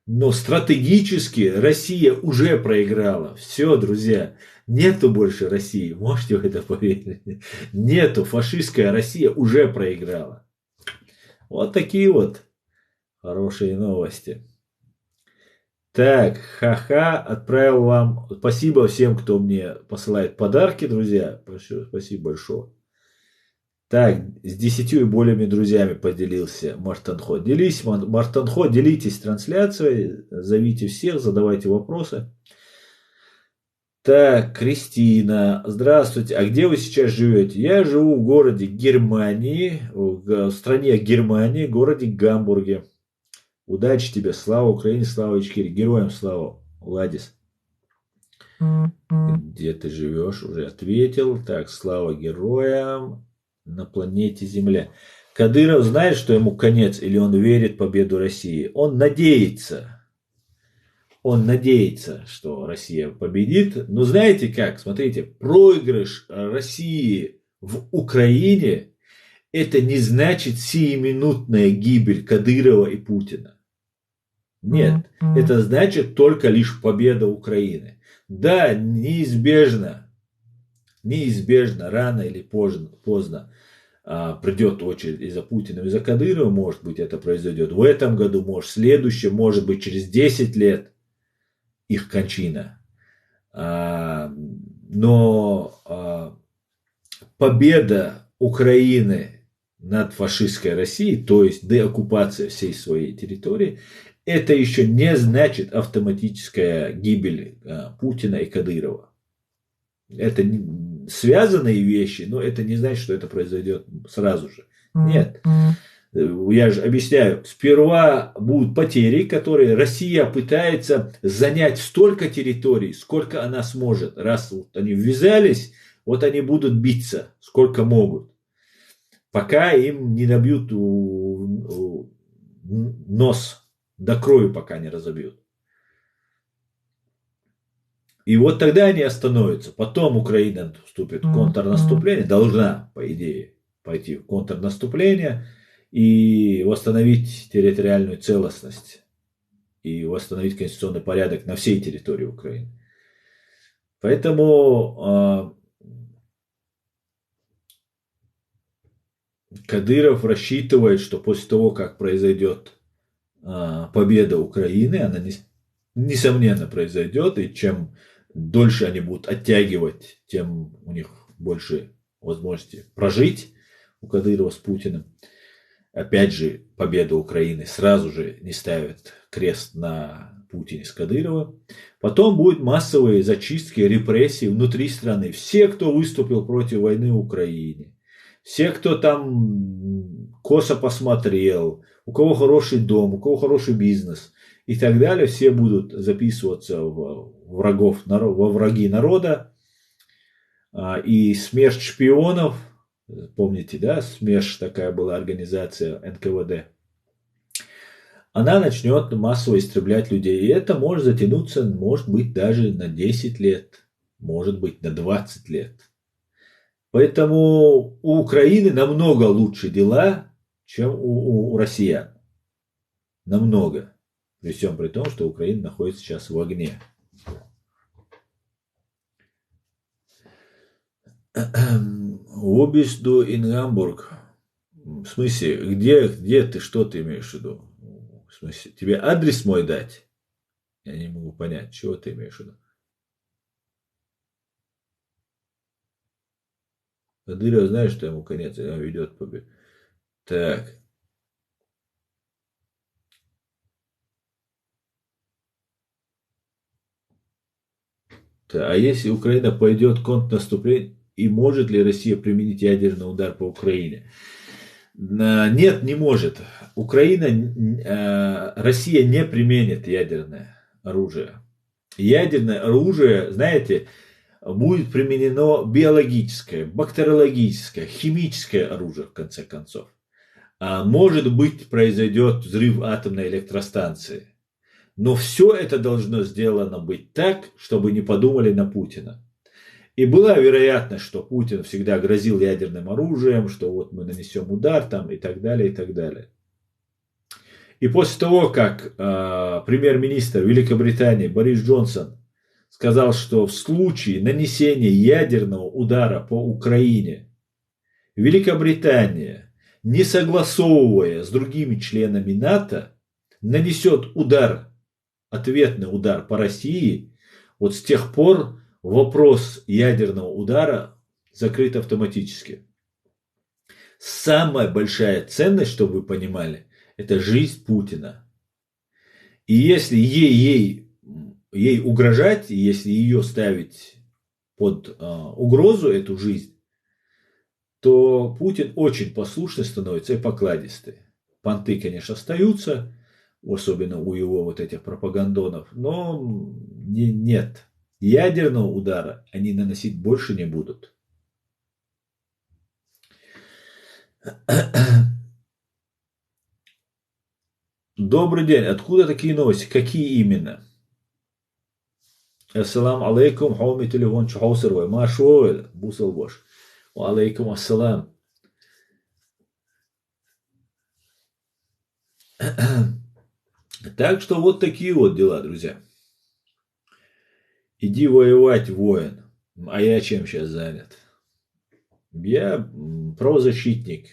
Но стратегически Россия уже проиграла. Все, друзья, нету больше России. Можете в это поверить? Нету. Фашистская Россия уже проиграла. Вот такие вот хорошие новости. Так, ха-ха, отправил вам. Спасибо всем, кто мне посылает подарки, друзья. Спасибо большое. Так, с 10 и более друзьями поделился Мартанхо. Делись, Мартанхо, делитесь трансляцией, зовите всех, задавайте вопросы. Так, Кристина, здравствуйте. А где вы сейчас живете? Я живу в городе Германии, в стране Германии, городе Гамбурге. Удачи тебе, слава Украине, слава Ичкерии, героям слава, Владис. Где ты живешь? Уже ответил. Так, слава героям на планете Земля. Кадыров знает, что ему конец, или он верит в победу России? Он надеется. Он надеется, что Россия победит. Но знаете как? Смотрите, проигрыш России в Украине — это не значит сиюминутная гибель Кадырова и Путина. Нет, это значит только лишь победа Украины. Да, неизбежно, рано или поздно придет очередь и за Путиным, и за Кадыровым, может быть, это произойдет в этом году, может, в следующем, может быть, через 10 лет их кончина. Но победа Украины над фашистской Россией, то есть деоккупация всей своей территории, это еще не значит автоматическая гибель Путина и Кадырова. Это связанные вещи, но это не значит, что это произойдет сразу же. Нет. Я же объясняю, сперва будут потери, которые Россия пытается занять столько территорий, сколько она сможет. Раз вот они ввязались Вот они будут биться, сколько могут, пока им не набьют нос, до крови пока не разобьют. И вот тогда они остановятся. Потом Украина вступит в контрнаступление, должна, по идее, пойти в контрнаступление и восстановить территориальную целостность и восстановить конституционный порядок на всей территории Украины. Поэтому Кадыров рассчитывает, что после того, как произойдет победа Украины, она несомненно произойдет, и чем дольше они будут оттягивать, тем у них больше возможности прожить у Кадырова с Путиным. Опять же, победа Украины сразу же не ставит крест на Путине с Кадыровым. Потом будут массовые зачистки, репрессии внутри страны. Все, кто выступил против войны в Украине, все, кто там косо посмотрел, у кого хороший дом, у кого хороший бизнес и так далее, все будут записываться во враги народа. И смерть шпионов, помните, да, СМЕРШ такая была организация НКВД, она начнет массово истреблять людей. И это может затянуться, может быть, даже на 10 лет, может быть, на 20 лет. Поэтому у Украины намного лучше дела, чем у россиян. Намного. При всем при том, что Украина находится сейчас в огне. Wo bist du in Hamburg? В смысле, где ты, что ты имеешь в виду? В смысле, тебе адрес мой дать? Я не могу понять, чего ты имеешь в виду. Кадыров, знаешь, что ему конец ведет победу. Так. А если Украина пойдет в контрнаступление, и может ли Россия применить ядерный удар по Украине? Нет, не может. Россия не применит ядерное оружие. Ядерное оружие, знаете, будет применено биологическое, бактериологическое, химическое оружие, в конце концов. Может быть, произойдет взрыв атомной электростанции. Но все это должно сделано быть так, чтобы не подумали на Путина. И была вероятность, что Путин всегда грозил ядерным оружием, что вот мы нанесем удар там и так далее, и так далее. И после того, как премьер-министр Великобритании Борис Джонсон сказал, что в случае нанесения ядерного удара по Украине Великобритания, не согласовывая с другими членами НАТО, нанесет удар, ответный удар по России, вот с тех пор вопрос ядерного удара закрыт автоматически. Самая большая ценность, чтобы вы понимали, это жизнь Путина. И если ей угрожать, если ее ставить под угрозу, эту жизнь, то Путин очень послушный становится и покладистый. Понты, конечно, остаются, особенно у его вот этих пропагандонов, но нет. Ядерного удара они наносить больше не будут. Добрый день. Откуда такие новости? Какие именно? Ассаламу алейкум. Хауми телефон чухаусервай. Машуэль. Бусал бош. Ва алейкум ассалам. Так что вот такие вот дела, друзья. Иди воевать, воин. А я чем сейчас занят? Я правозащитник.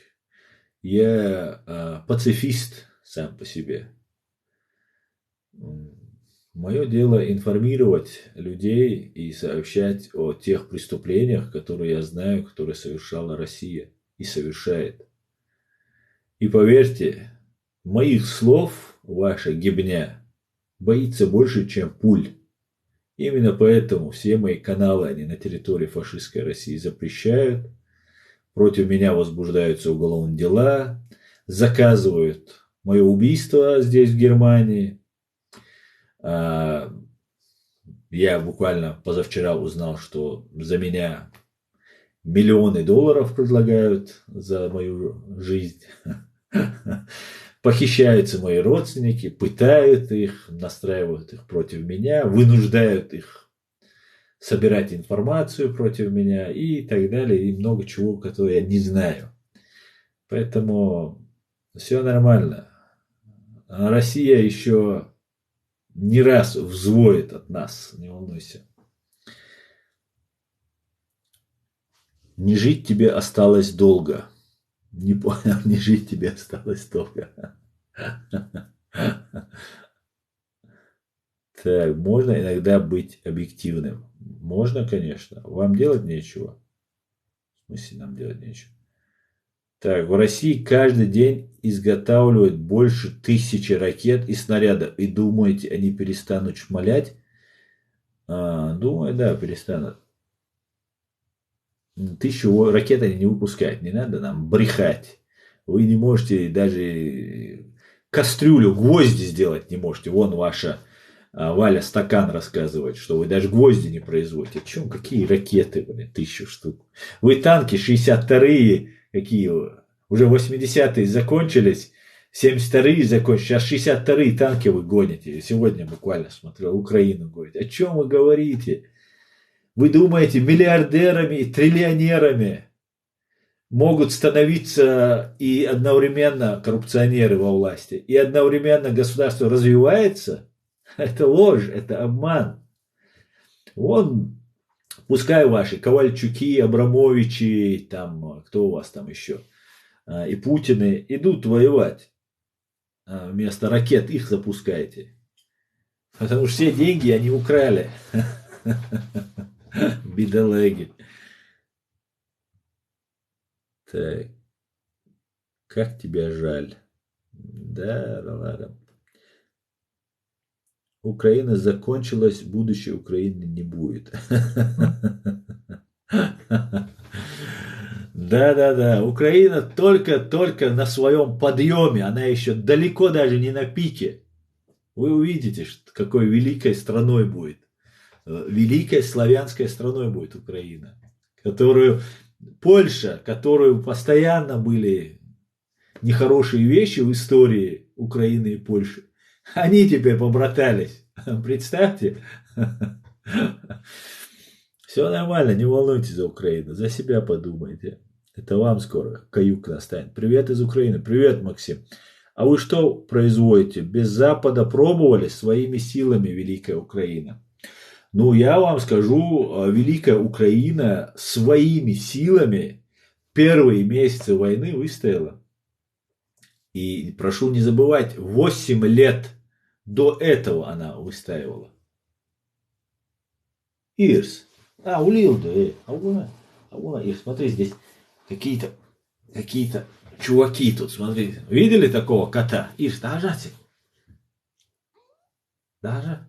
Я пацифист сам по себе. Мое дело информировать людей и сообщать о тех преступлениях, которые я знаю, которые совершала Россия и совершает. И поверьте, моих слов ваша гибня боится больше, чем пуль. Именно поэтому все мои каналы, они на территории фашистской России запрещают. Против меня возбуждаются уголовные дела, заказывают мое убийство здесь, в Германии. Я буквально позавчера узнал, что за меня миллионы долларов предлагают за мою жизнь. Похищаются мои родственники, пытают их, настраивают их против меня, вынуждают их собирать информацию против меня и так далее, и много чего, которое я не знаю. Поэтому все нормально. А Россия еще не раз взвоет от нас, не волнуйся. Не жить тебе осталось долго. Не понял, не жить тебе осталось долго. Так, можно иногда быть объективным. Можно, конечно. Вам делать нечего. В смысле, нам делать нечего. Так, в России каждый день изготавливают больше 1000 ракет и снарядов. И думаете, они перестанут шмалять? Думаю, да, перестанут. 1000 ракет они не выпускают. Не надо нам брехать. Вы не можете даже кастрюлю, гвозди сделать не можете. Вон ваша Валя Стакан рассказывает, что вы даже гвозди не производите. Чем? Какие ракеты, блин, 1000 штук. Вы танки 62-е, какие уже 80-е закончились, 72-е закончились, сейчас 62-е танки вы гоните. Сегодня буквально смотрел, Украину гоните. О чем вы говорите? Вы думаете, миллиардерами и триллионерами могут становиться и одновременно коррупционеры во власти, и одновременно государство развивается? Это ложь, это обман. Вон, пускай ваши Ковальчуки, Абрамовичи, там, кто у вас там еще, и Путины идут воевать. Вместо ракет их запускаете. Потому что все деньги они украли. Бедолаги. Так. Как тебя жаль. Да, ладно. Украина закончилась, будущей Украины не будет. Да. Украина только на своем подъеме. Она еще далеко даже не на пике. Вы увидите, какой великой страной будет. Великой славянской страной будет Украина. Польша, которую постоянно были нехорошие вещи в истории Украины и Польши. Они теперь побратались. Представьте. Все нормально, не волнуйтесь за Украину. За себя подумайте. Это вам скоро каюк настанет. Привет из Украины. Привет, Максим. А вы что производите? Без Запада пробовали своими силами Великая Украина? Ну, я вам скажу, Великая Украина своими силами первые месяцы войны выстояла. И прошу не забывать, 8 лет до этого она выстаивала. Ирс. Улилда. Ирс, смотри, здесь какие-то чуваки тут, смотри. Видели такого кота? Ирс, дожать. Даже.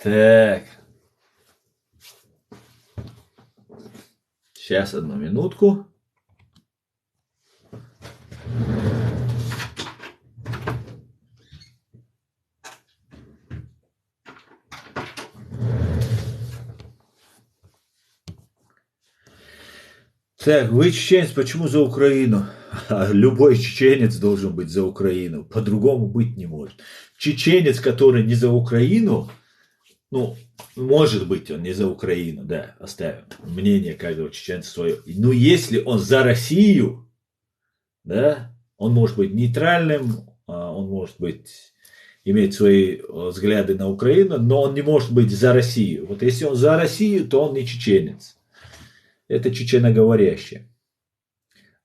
Так. Сейчас, одну минутку. Так, вы чеченец, почему за Украину? Любой чеченец должен быть за Украину. По-другому быть не может. Чеченец, который не за Украину, ну, может быть, он не за Украину, да, оставим. Мнение каждого чеченца свое. Но если он за Россию, да, он может быть нейтральным, он может быть, иметь свои взгляды на Украину, но он не может быть за Россию. Вот если он за Россию, то он не чеченец. Это чеченоговорящий.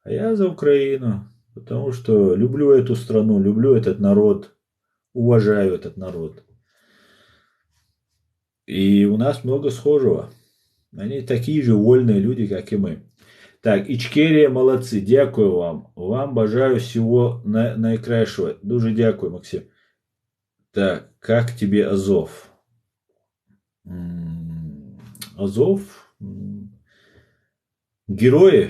А я за Украину, потому что люблю эту страну, люблю этот народ, уважаю этот народ. И у нас много схожего. Они такие же вольные люди, как и мы. Так, Ічкерія молодці, дякую вам. Вам бажаю всего найкращого. Дуже дякую, Максим. Так, как тебе Азов? Азов? Герои.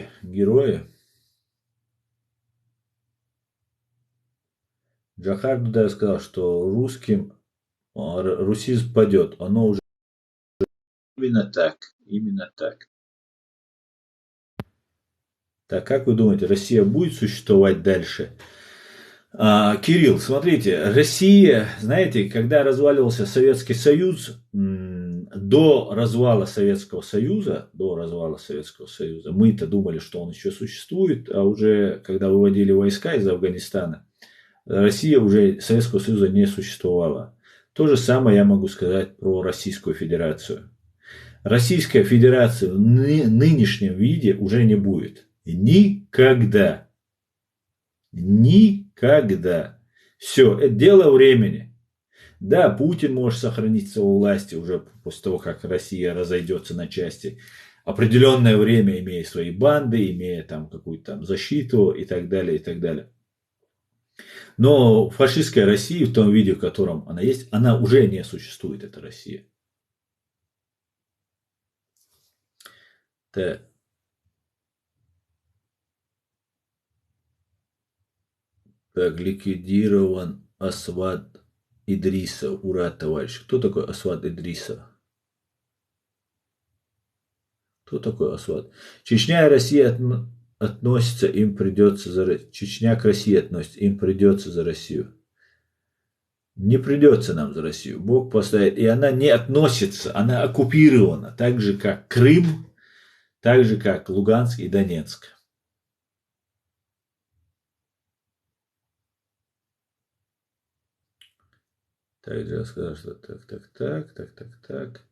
Джохар Дудаев сказал, что русским русизм падет. Оно уже именно так. Именно так. Так, как вы думаете, Россия будет существовать дальше? Кирилл, смотрите, Россия, знаете, когда разваливался Советский Союз, до развала Советского Союза, мы-то думали, что он еще существует, а уже когда выводили войска из Афганистана, Россия уже Советского Союза не существовала. То же самое я могу сказать про Российскую Федерацию. Российская Федерация в нынешнем виде уже не будет. Никогда. Никогда. Все, это дело времени. Да, Путин может сохраниться у власти уже после того, как Россия разойдется на части. Определенное время, имея свои банды, имея там какую-то там защиту и так далее, и так далее. Но фашистская Россия в том виде, в котором она есть, она уже не существует, эта Россия. Так. Так, ликвидирован Асвад Идрисов. Ура, товарищ. Кто такой Асвад Идрисов? Кто такой Асвад? Чечня и Россия относятся, им придется за... Чечня к России относится, им придется за Россию. Не придется нам за Россию. Бог поставит. И она не относится, она оккупирована. Так же, как Крым, так же, как Луганск и Донецк. Так, я сказал, что так.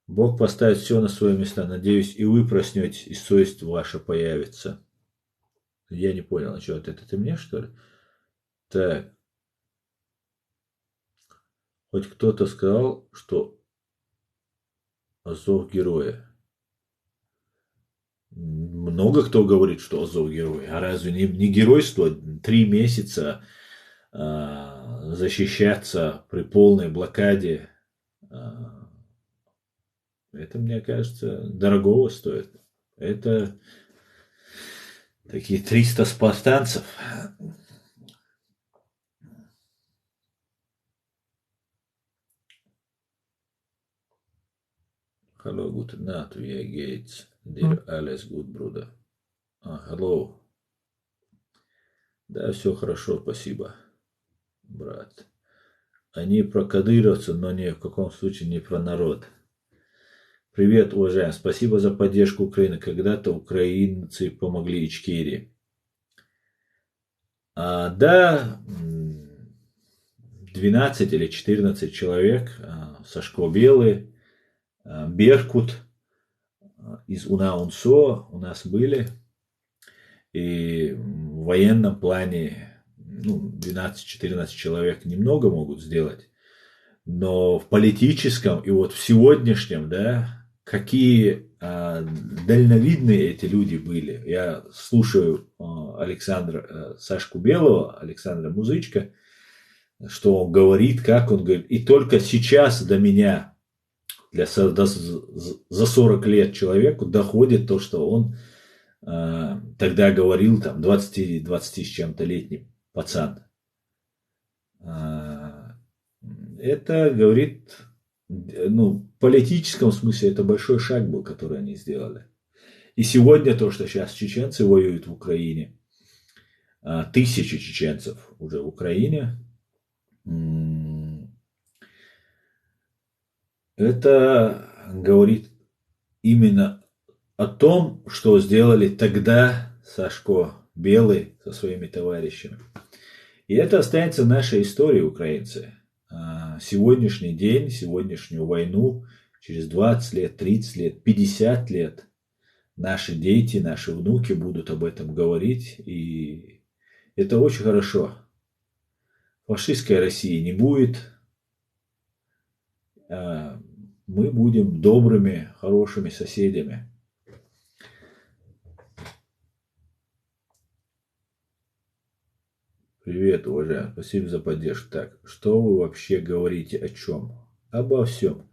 Бог поставит все на свои места. Надеюсь, и вы проснетесь, и совесть ваша появится. Я не понял, а что, это ты мне, что ли? Так. Хоть кто-то сказал, что Азов герои. Много кто говорит, что Азов герои. А разве не геройство 3 месяца защищаться при полной блокаде? Это, мне кажется, дорогого стоит. Это такие 300 спартанцев. Hello, guten Nacht, wie geht's? Dir alles gut, Bruder? Hello. Да, все хорошо, спасибо, брат. Они про кадыровцев, но ни в каком случае не про народ. Привет, уважаемый. Спасибо за поддержку Украины. Когда-то украинцы помогли Ичкерии. Да, 12 или 14 человек, Сашко Белый, Беркут из УНА-УНСО у нас были. И в военном плане 12-14 человек немного могут сделать. Но в политическом и вот в сегодняшнем, да, какие дальновидные эти люди были. Я слушаю Сашку Белого, Александра Музычка, что он говорит, как он говорит. И только сейчас до меня, за 40 лет человеку, доходит то, что он тогда говорил, там, 20 с чем-то летний пацан. Это говорит, в политическом смысле это большой шаг был, который они сделали. И сегодня то, что сейчас чеченцы воюют в Украине, 1000 чеченцев уже в Украине, это говорит именно о том, что сделали тогда Сашко Белый со своими товарищами. И это останется в нашей истории, украинцы. Сегодняшний день, сегодняшнюю войну, через 20 лет, 30 лет, 50 лет наши дети, наши внуки будут об этом говорить. И это очень хорошо. Фашистской России не будет. Мы будем добрыми, хорошими соседями. Привет, уважаемый. Спасибо за поддержку. Так, что вы вообще говорите о чем? Обо всем.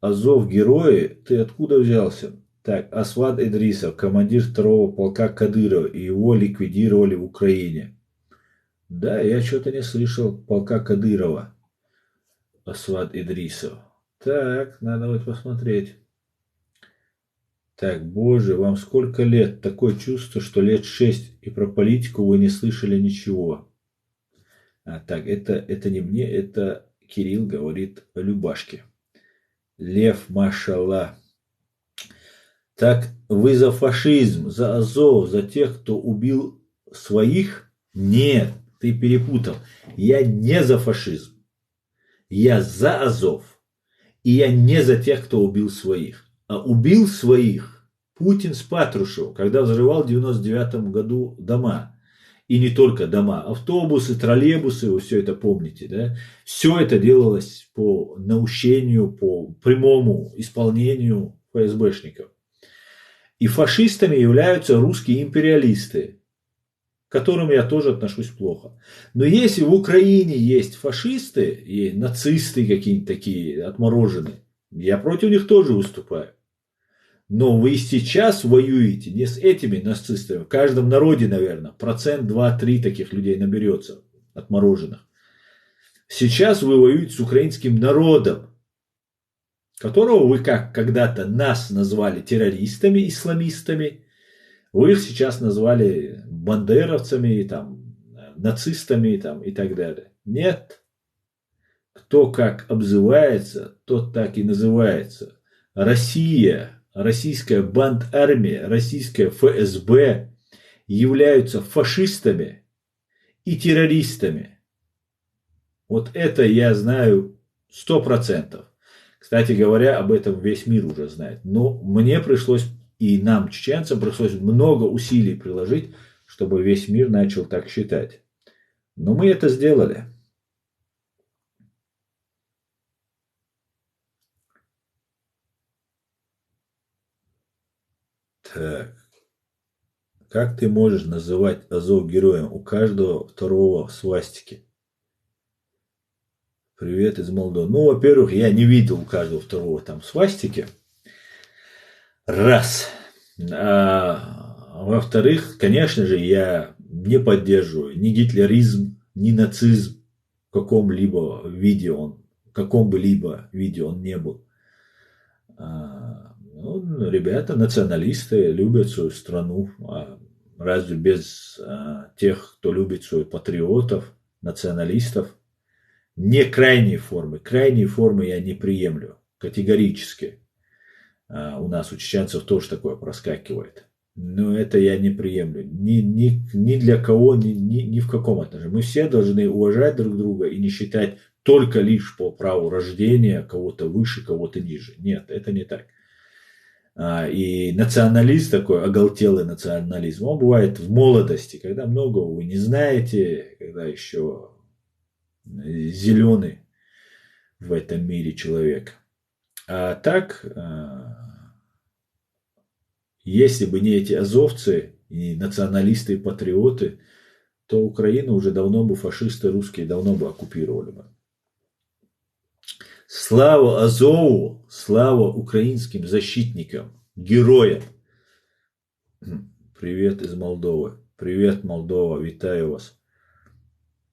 Азов герои, ты откуда взялся? Так, Асвад Идрисов, командир 2-го полка Кадырова, и его ликвидировали в Украине. Да, я что-то не слышал полка Кадырова, Асват Идрисов. Так, надо вот посмотреть. Так, боже, вам сколько лет? Такое чувство, что лет 6, и про политику вы не слышали ничего. Так, это не мне, это Кирилл говорит о Любашке. Лев, машалла. Так, вы за фашизм, за Азов, за тех, кто убил своих? Нет, ты перепутал. Я не за фашизм. Я за Азов. И я не за тех, кто убил своих. А убил своих Путин с Патрушевым, когда взрывал в 99 году дома. И не только дома, автобусы, троллейбусы, вы все это помните, да? Все это делалось по наущению, по прямому исполнению ФСБшников. И фашистами являются русские империалисты, к которым я тоже отношусь плохо. Но если в Украине есть фашисты и нацисты какие-нибудь такие отмороженные, я против них тоже выступаю. Но вы сейчас воюете не с этими нацистами. В каждом народе, наверное, 2-3% таких людей наберется отмороженных. Сейчас вы воюете с украинским народом, которого вы как когда-то нас назвали террористами, исламистами. Вы их сейчас назвали бандеровцами, там, нацистами там, и так далее. Нет. Кто как обзывается, тот так и называется. Россия, российская бандармия, российская ФСБ являются фашистами и террористами. Вот это я знаю 100%. Кстати говоря, об этом весь мир уже знает. Но мне пришлось, и нам, чеченцам, пришлось много усилий приложить, чтобы весь мир начал так считать. Но мы это сделали. Так. Как ты можешь называть Азов героем? У каждого второго свастики. Привет из Молдовы. Ну, во-первых, я не видел у каждого второго там свастики. Раз. Во-вторых, конечно же, я не поддерживаю ни гитлеризм, ни нацизм в каком-либо виде он, в каком бы либо виде он не был. Ну, ребята, националисты, любят свою страну. Разве без тех, кто любит своих патриотов, националистов? Не крайние формы. Крайние формы я не приемлю. Категорически. У нас, у чеченцев, тоже такое проскакивает. Но это я не приемлю. Ни для кого, ни в каком отношении. Мы все должны уважать друг друга и не считать только лишь по праву рождения кого-то выше, кого-то ниже. Нет, это не так. И националист такой, оголтелый национализм, он бывает в молодости, когда многого вы не знаете, когда еще зеленый в этом мире человек. А так, если бы не эти азовцы, и националисты, и патриоты, то Украину уже давно бы фашисты русские давно бы оккупировали бы. Слава Азову, слава украинским защитникам, героям. Привет из Молдовы. Привет, Молдова, витаю вас.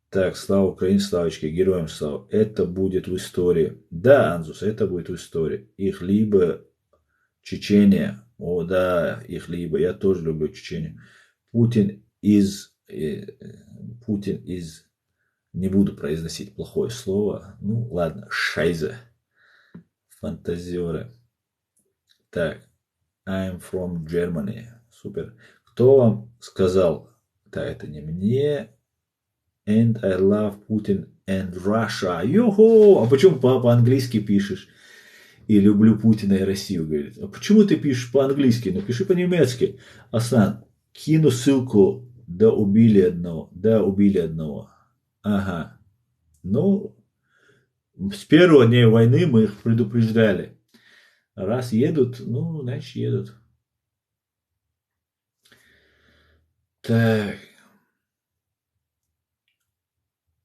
Так, слава Украине, славочки, героям слава. Это будет в истории. Да, Анзус, это будет в истории. Их либо Чечения. О, да, их либо. Я тоже люблю Чечению. Путин из... Не буду произносить плохое слово. Ну, ладно, шайзе. Фантазеры. Так, I'm from Germany. Супер. Кто вам сказал? Да, это не мне. And I love Putin and Russia. Йо-хо! А почему по-английски пишешь? И люблю Путина и Россию, говорит. А почему ты пишешь по-английски? Ну, пиши по-немецки. Асан, кину ссылку. Да, убили одного. Да, убили одного. Ага. Ну, с первого дня войны мы их предупреждали. Раз едут, ну, значит едут. Так.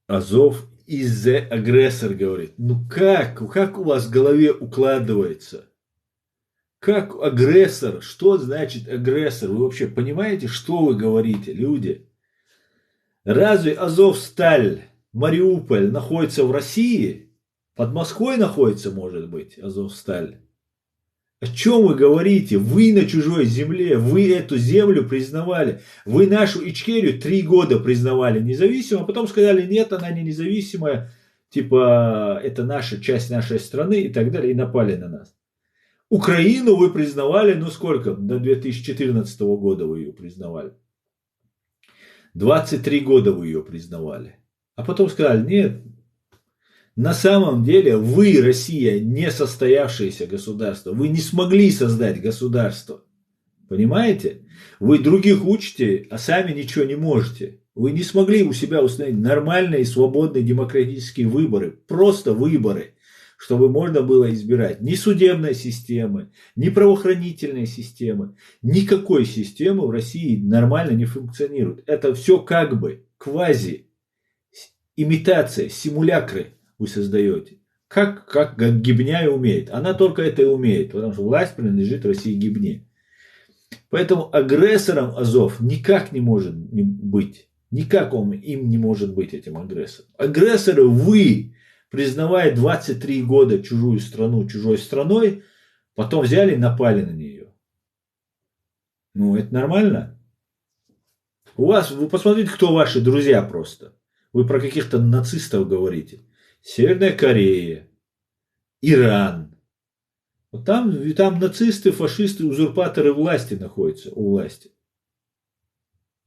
Азов из-за агрессор говорит. Ну как у вас в голове укладывается? Как агрессор? Что значит агрессор? Вы вообще понимаете, что вы говорите, люди? Разве Азовсталь, Мариуполь находится в России? Под Москвой находится, может быть, Азовсталь. О чем вы говорите? Вы на чужой земле, вы эту землю признавали. Вы нашу Ичкерию 3 года признавали независимой, а потом сказали, нет, она не независимая, типа, это наша часть нашей страны и так далее, и напали на нас. Украину вы признавали, ну сколько? До 2014 года вы ее признавали. 23 года вы ее признавали. А потом сказали, нет, на самом деле вы, Россия, не состоявшееся государство. Вы не смогли создать государство. Понимаете? Вы других учите, а сами ничего не можете. Вы не смогли у себя установить нормальные, свободные, демократические выборы. Просто выборы, чтобы можно было избирать. Ни судебной системы, ни правоохранительной системы. Никакой системы в России нормально не функционирует. Это все как бы квази, имитация, симулякры вы создаете. Как Гибня и умеет. Она только это и умеет, потому что власть принадлежит России Гибне. Поэтому агрессором Азов никак не может быть. Никак он им не может быть, этим агрессором. Агрессоры вы, признавая 23 года чужую страну чужой страной, потом взяли и напали на нее. Ну, это нормально? Вы посмотрите, кто ваши друзья просто. Вы про каких-то нацистов говорите. Северная Корея, Иран. Вот там нацисты, фашисты, узурпаторы власти находятся у власти.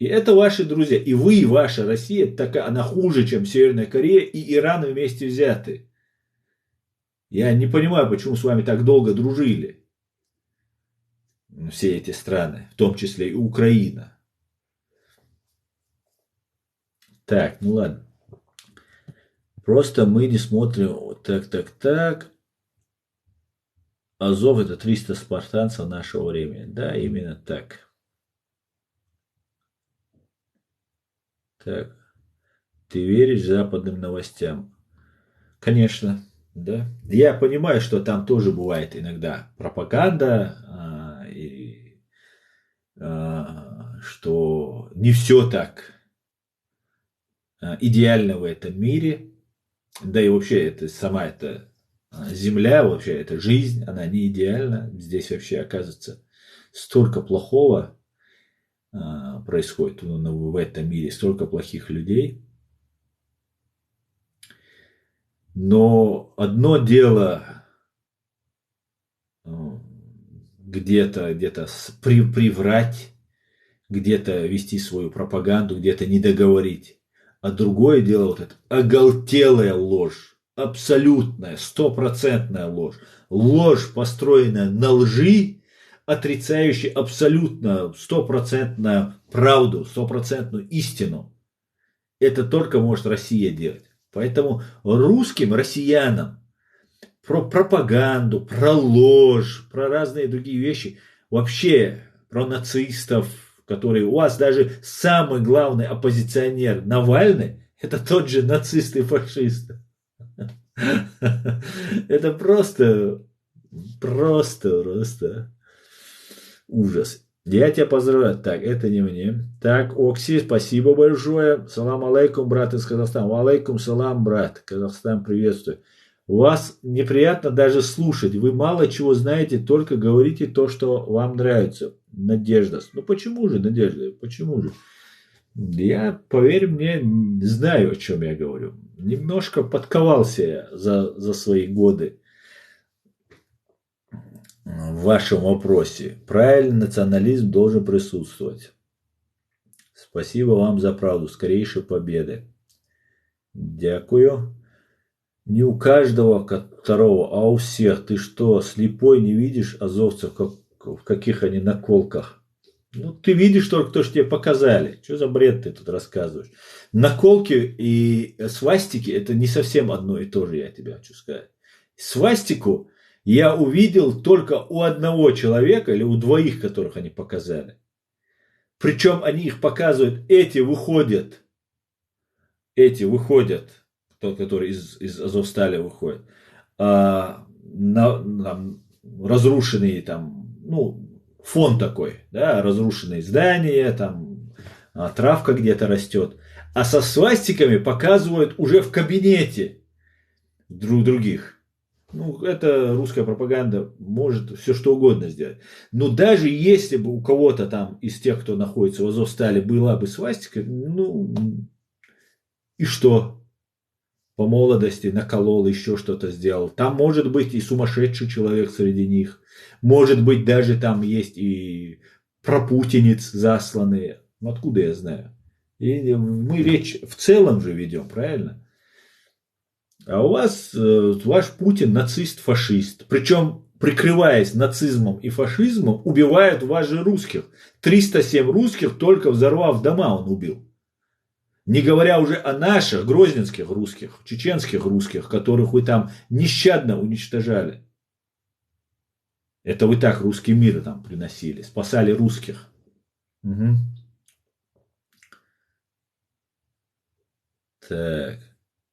И это ваши друзья. И вы, и ваша Россия, такая, она хуже, чем Северная Корея и Иран вместе взяты. Я не понимаю, почему с вами так долго дружили. Все эти страны, в том числе и Украина. Так, ну ладно. Просто мы не смотрим. Так. Азов это 300 спартанцев нашего времени. Да, именно так. Так. Ты веришь западным новостям? Конечно, да. Я понимаю, что там тоже бывает иногда пропаганда, что не все так идеально в этом мире. Да и вообще это сама эта земля, вообще эта жизнь, она не идеальна. Здесь вообще оказывается столько плохого происходит в этом мире, столько плохих людей. Но одно дело где-то приврать, где-то вести свою пропаганду, где-то не договорить. А другое дело вот это оголтелая ложь, абсолютная, стопроцентная ложь. Ложь, построенная на лжи, отрицающая абсолютно, стопроцентную правду, стопроцентную истину. Это только может Россия делать. Поэтому русским, россиянам, про пропаганду, про ложь, про разные другие вещи, вообще про нацистов, которые у вас даже самый главный оппозиционер Навальный, это тот же нацист и фашист. Это просто ужас. Я тебя поздравляю. Так, это не мне. Так, Окси, спасибо большое. Салам алейкум, брат из Казахстана. Алейкум салам, брат. Казахстан, приветствую. Вас неприятно даже слушать. Вы мало чего знаете, только говорите то, что вам нравится. Надежда. Ну почему же, Надежда? Почему же? Я, поверь мне, знаю, о чем я говорю. Немножко подковался я за свои годы в вашем вопросе. Правильный национализм должен присутствовать. Спасибо вам за правду. Скорейшей победы. Дякую. Не у каждого второго, а у всех. Ты что, слепой, не видишь азовцев, в каких они наколках? Ну, ты видишь только то, что тебе показали. Что за бред ты тут рассказываешь? Наколки и свастики это не совсем одно и то же, я тебе хочу сказать. Свастику я увидел только у одного человека или у двоих, которых они показали. Причем они их показывают, эти выходят, тот, который из Азовстали выходит, разрушенные там, ну, фон такой, да, разрушенные здания, там травка где-то растет. А со свастиками показывают уже в кабинете других. Ну, это русская пропаганда может все что угодно сделать. Но даже если бы у кого-то там из тех, кто находится в Азовстале, была бы свастика, ну, и что? По молодости наколол, еще что-то сделал. Там может быть и сумасшедший человек среди них. Может быть, даже там есть и пропутинец засланный. Ну, откуда я знаю? И мы речь в целом же ведем, правильно? А у вас ваш Путин нацист-фашист. Причем, прикрываясь нацизмом и фашизмом, убивает вас же русских. 307 русских, только взорвав дома, он убил. Не говоря уже о наших грозненских русских, чеченских русских, которых вы там нещадно уничтожали. Это вы так русский мир там приносили, спасали русских. Угу. Так.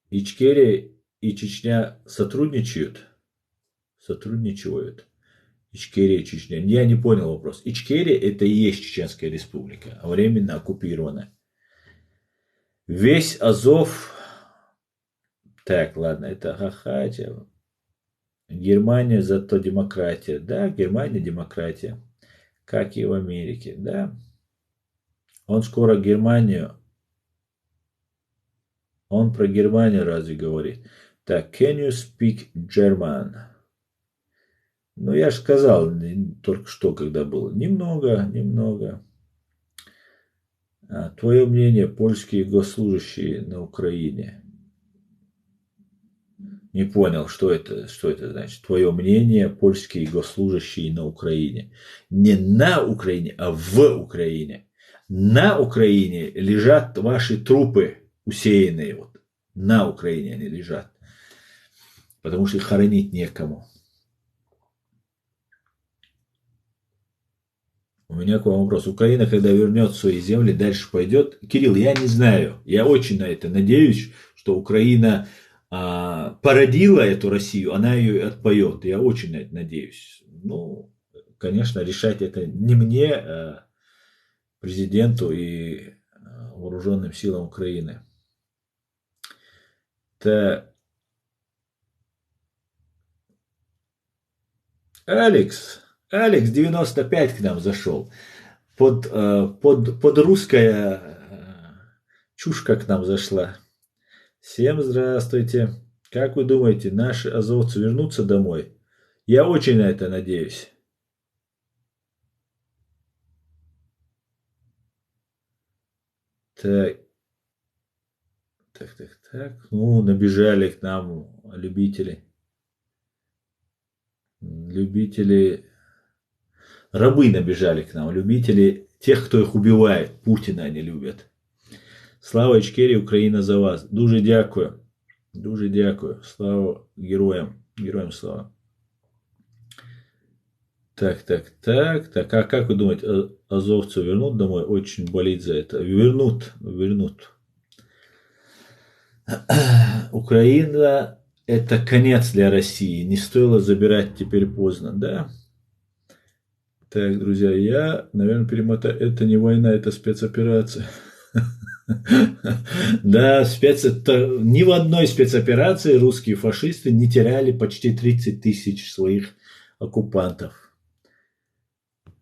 Ичкерия и Чечня сотрудничают? Сотрудничают. Ичкерия и Чечня. Я не понял вопрос. Ичкерия это и есть Чеченская республика, временно оккупированная. Весь Азов. Так, ладно, это Хахатия. Германия зато демократия. Да, Германия демократия. Как и в Америке, да. Он скоро Германию. Он про Германию разве говорит? Так, can you speak German? Ну, я же сказал только что, когда было. Немного. Твое мнение, польские госслужащие на Украине. Не понял, что это значит. Твое мнение, польские госслужащие на Украине. Не на Украине, а в Украине. На Украине лежат ваши трупы усеянные. Вот. На Украине они лежат. Потому что их хоронить некому. У меня к вам вопрос. Украина, когда вернет свои земли, дальше пойдет? Кирилл, я не знаю. Я очень на это надеюсь, что Украина породила эту Россию, она ее отпоет. Я очень на это надеюсь. Ну, конечно, решать это не мне, а президенту и вооруженным силам Украины. Алекс 95 к нам зашел. Под русская чушка к нам зашла. Всем здравствуйте. Как вы думаете, наши азовцы вернутся домой? Я очень на это надеюсь. Так. Ну, набежали к нам любители. Рабы набежали к нам. Любители тех, кто их убивает. Путина они любят. Слава Ичкерії, Україна за вас. Дуже дякую. Дуже дякую. Слава героям. Героям слава. Так. А как вы думаете, азовцев вернут домой? Очень болит за это. Вернут. Украина это конец для России. Не стоило забирать, теперь поздно, да? Так, друзья, я, наверное, перемотаю. Это не война, это спецоперация. Да, ни в одной спецоперации русские фашисты не теряли почти 30 тысяч своих оккупантов.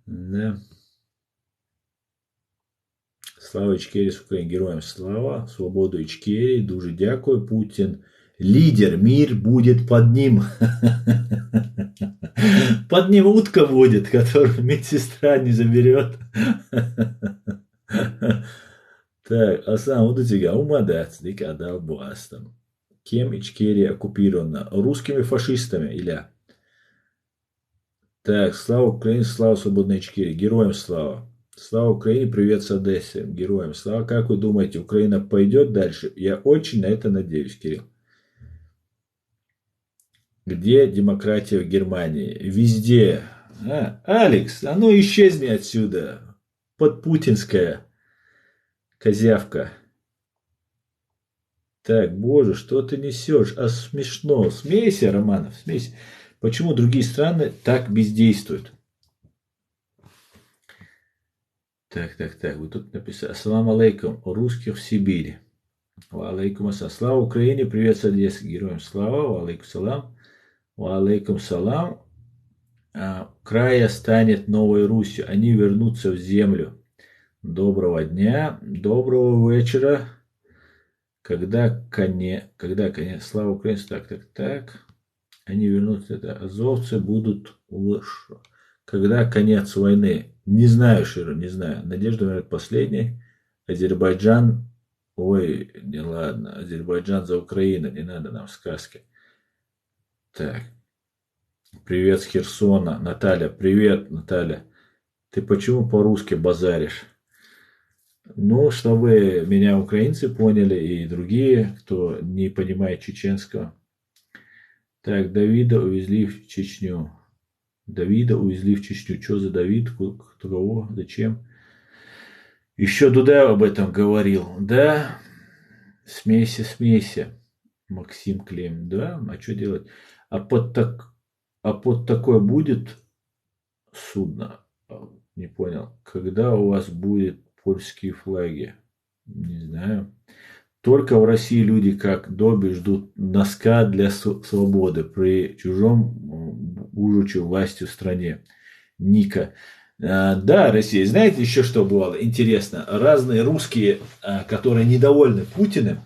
Да. Слава Ичкерії з України, героям слава, свободу Ичкерії, дуже дякую, Путин. Лидер, мир будет под ним. Под ним утка будет, которую медсестра не заберет. Так, а сам вот у тебя умадец, дика долбастом. Кем Ичкерия оккупирована? Русскими фашистами, Иля. Так, слава Украине, слава свободной Ичкерии, героям слава. Слава Украине, привет с Одессы, героям слава. Как вы думаете, Украина пойдет дальше? Я очень на это надеюсь, Кирилл. Где демократия в Германии? Везде. Алекс, а ну исчезни отсюда. Подпутинская козявка. Так, боже, что ты несешь? А смешно. Смейся, Романов, смейся. Почему другие страны так бездействуют? Так. Вы тут написали. Ассаламу алейкум. Русских в Сибири. Ва алейкум ассалам. Слава Украине, привет с Одессы, героям слава. Ва алейкум салам. Ва алейкум салам. Края станет новой Русью, они вернутся в землю. Доброго дня, доброго вечера. Когда конец, слава Украине, так. Они вернутся, это азовцы будут лучше. Когда конец войны? Не знаю, Широ, не знаю. Надежда умирает последней. Азербайджан, ой, не ладно, Азербайджан за Украину, не надо нам сказки. Так, привет с Херсона, Наталья, привет, Наталья. Ты почему по-русски базаришь? Ну, чтобы меня украинцы поняли и другие, кто не понимает чеченского. Так, Давида увезли в Чечню. Давида увезли в Чечню. Что за Давид? Кого? Зачем? Еще Дуда об этом говорил. Да, смейся. Максим Клим. Да, а что делать? А под такое будет судно? Не понял. Когда у вас будет польские флаги? Не знаю. Только в России люди как Добби ждут носка для свободы при чужом ужуче власти в стране. Ника. Да, Россия. Знаете еще что бывало? Интересно. Разные русские, которые недовольны Путиным,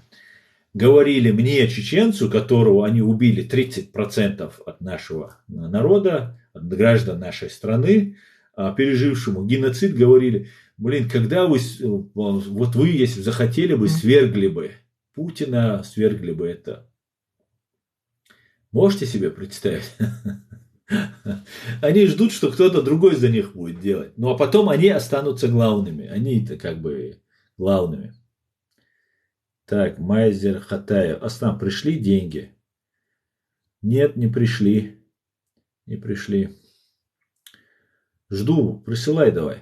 говорили мне, чеченцу, которого они убили 30% от нашего народа, от граждан нашей страны, пережившему геноцид, говорили, блин, когда вы, вот вы, если захотели бы, свергли бы Путина, свергли бы это. Можете себе представить? Они ждут, что кто-то другой за них будет делать. Ну, а потом они останутся главными. Они-то как бы главными. Так, Майзер Хатаев. Аслан, пришли деньги? Нет, не пришли. Не пришли. Жду, присылай давай.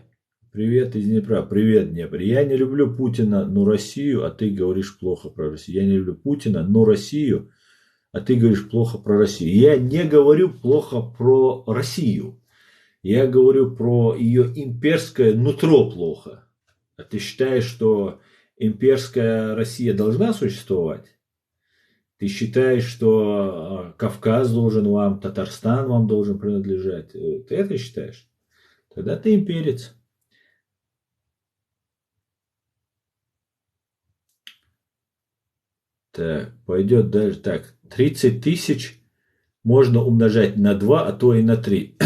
Привет из Днепра. Привет, Днепр. Я не люблю Путина, но Россию, а ты говоришь плохо про Россию. Я не люблю Путина, но Россию, а ты говоришь плохо про Россию. Я не говорю плохо про Россию. Я говорю про ее имперское нутро плохо. А ты считаешь, что имперская Россия должна существовать? Ты считаешь, что Кавказ должен вам, Татарстан вам должен принадлежать? Ты это считаешь? Тогда ты имперец. Так, пойдет даже так. 30 тысяч можно умножать на 2, а то и на 3.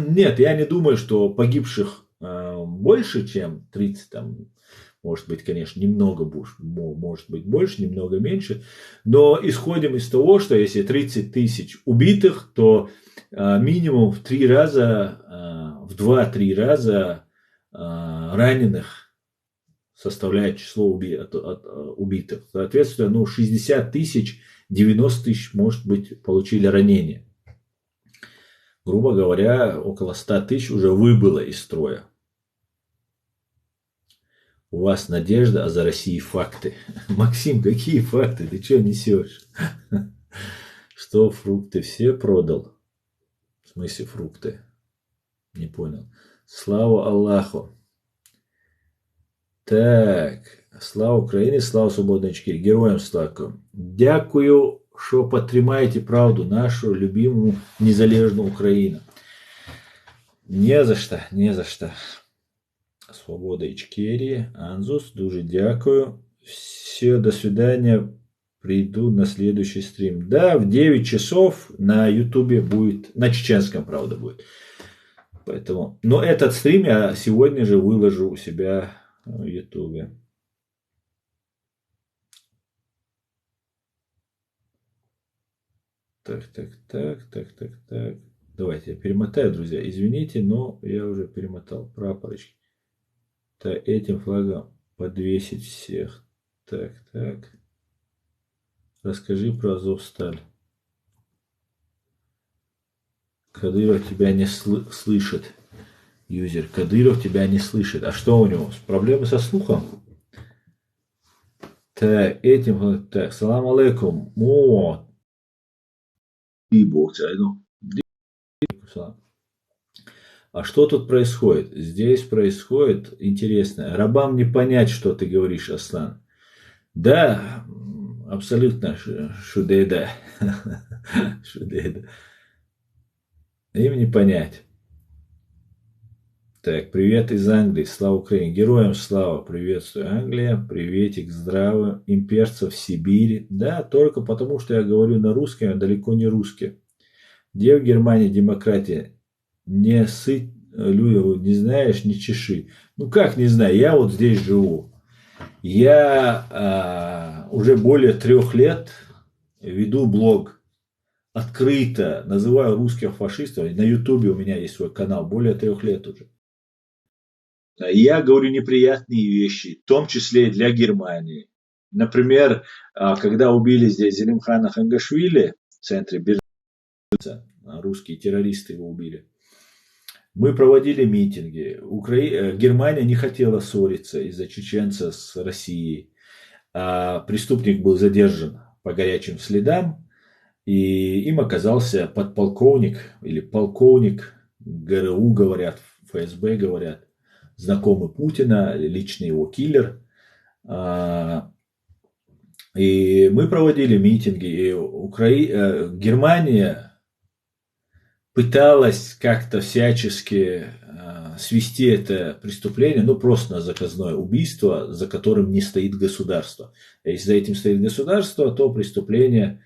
Нет, я не думаю, что погибших больше, чем 30. Там, может быть, конечно, немного больше, может быть больше, немного меньше. Но исходим из того, что если 30 тысяч убитых, то минимум в 3 раза, в 2-3 раза раненых составляет число убитых. Соответственно, 60 тысяч, 90 тысяч, может быть, получили ранения. Грубо говоря, около 100 тысяч уже выбыло из строя. У вас надежда, а за Россией факты. Максим, какие факты? Ты что несешь? Что, фрукты все продал? В смысле фрукты? Не понял. Слава Аллаху. Так, слава Україні, слава свободній Чечні, героям слава. Дякую, що підтримаєте правду, нашу любимую незалежную Украину. Не за что, не за что. Свобода Ичкерии, Анзус, дуже дякую. Все, до свидания. Приду на следующий стрим. Да, в 9 часов на ютубе будет, на чеченском, правда, будет. Поэтому, но этот стрим я сегодня же выложу у себя в ютубе. Так. Давайте я перемотаю, друзья. Извините, но я уже перемотал прапорочки. Так, этим флагом подвесить всех. Так. Расскажи про Азовсталь. Кадыров тебя не слышит. Юзер. Кадыров тебя не слышит. А что у него? Проблемы со слухом? Так, так, салам алейкум. О, а что тут происходит? Здесь происходит интересное. Рабам не понять, что ты говоришь, Аслан. Да, абсолютно шудеда. Шудеда. Им не понять. Так, привет из Англии, слава Украине, героям слава, приветствую, Англия, приветик, здраво, имперцев в Сибири, да, только потому, что я говорю на русском, а далеко не русский. Где в Германии демократия? Не сыть, не знаешь, не чеши. Ну как не знаю, я вот здесь живу. Я уже более 3 лет веду блог открыто, называю русских фашистов. На ютубе у меня есть свой канал, более 3 лет уже. Я говорю неприятные вещи, в том числе и для Германии. Например, когда убили здесь Зелимхана Хангашвили в центре Берлина, русские террористы его убили, мы проводили митинги. Германия не хотела ссориться из-за чеченца с Россией. Преступник был задержан по горячим следам, и им оказался подполковник или полковник ГРУ, говорят, ФСБ, говорят, знакомый Путина, личный его киллер. И мы проводили митинги, и Германия пыталась как-то всячески свести это преступление, ну, просто на заказное убийство, за которым не стоит государство. А если за этим стоит государство, то преступление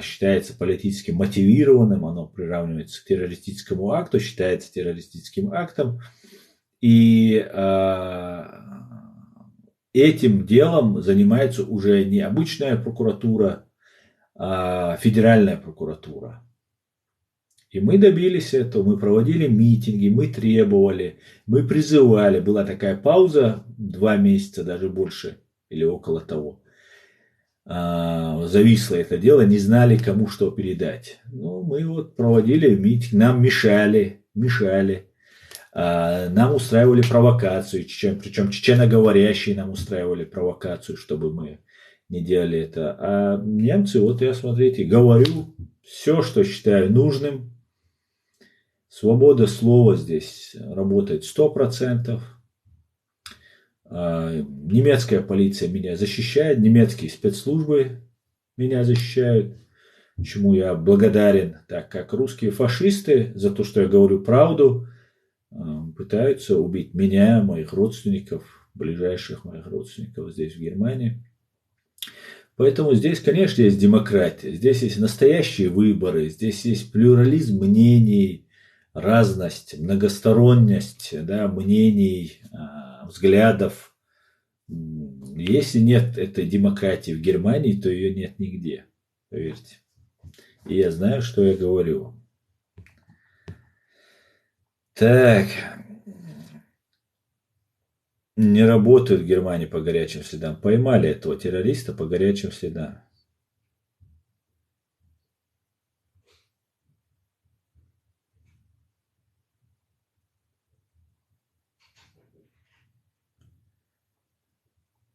считается политически мотивированным, оно приравнивается к террористическому акту, считается террористическим актом. И этим делом занимается уже не обычная прокуратура, а федеральная прокуратура. И мы добились этого, мы проводили митинги, мы требовали, мы призывали. Была такая пауза, 2 месяца, даже больше, или около того. Зависло это дело, не знали, кому что передать. Ну, мы вот проводили митинг, нам мешали. Нам устраивали провокацию, причем чеченоговорящие нам устраивали провокацию, чтобы мы не делали это. А немцы, вот я, смотрите, говорю все, что считаю нужным. Свобода слова здесь работает 100%. Немецкая полиция меня защищает, немецкие спецслужбы меня защищают, чему я благодарен, так как русские фашисты за то, что я говорю правду, пытаются убить меня, моих родственников, ближайших моих родственников здесь, в Германии. Поэтому здесь, конечно, есть демократия, здесь есть настоящие выборы, здесь есть плюрализм мнений, разность, многосторонность, да, мнений, взглядов. Если нет этой демократии в Германии, то ее нет нигде, поверьте. И я знаю, что я говорю. Так. Не работают в Германии по горячим следам. Поймали этого террориста по горячим следам.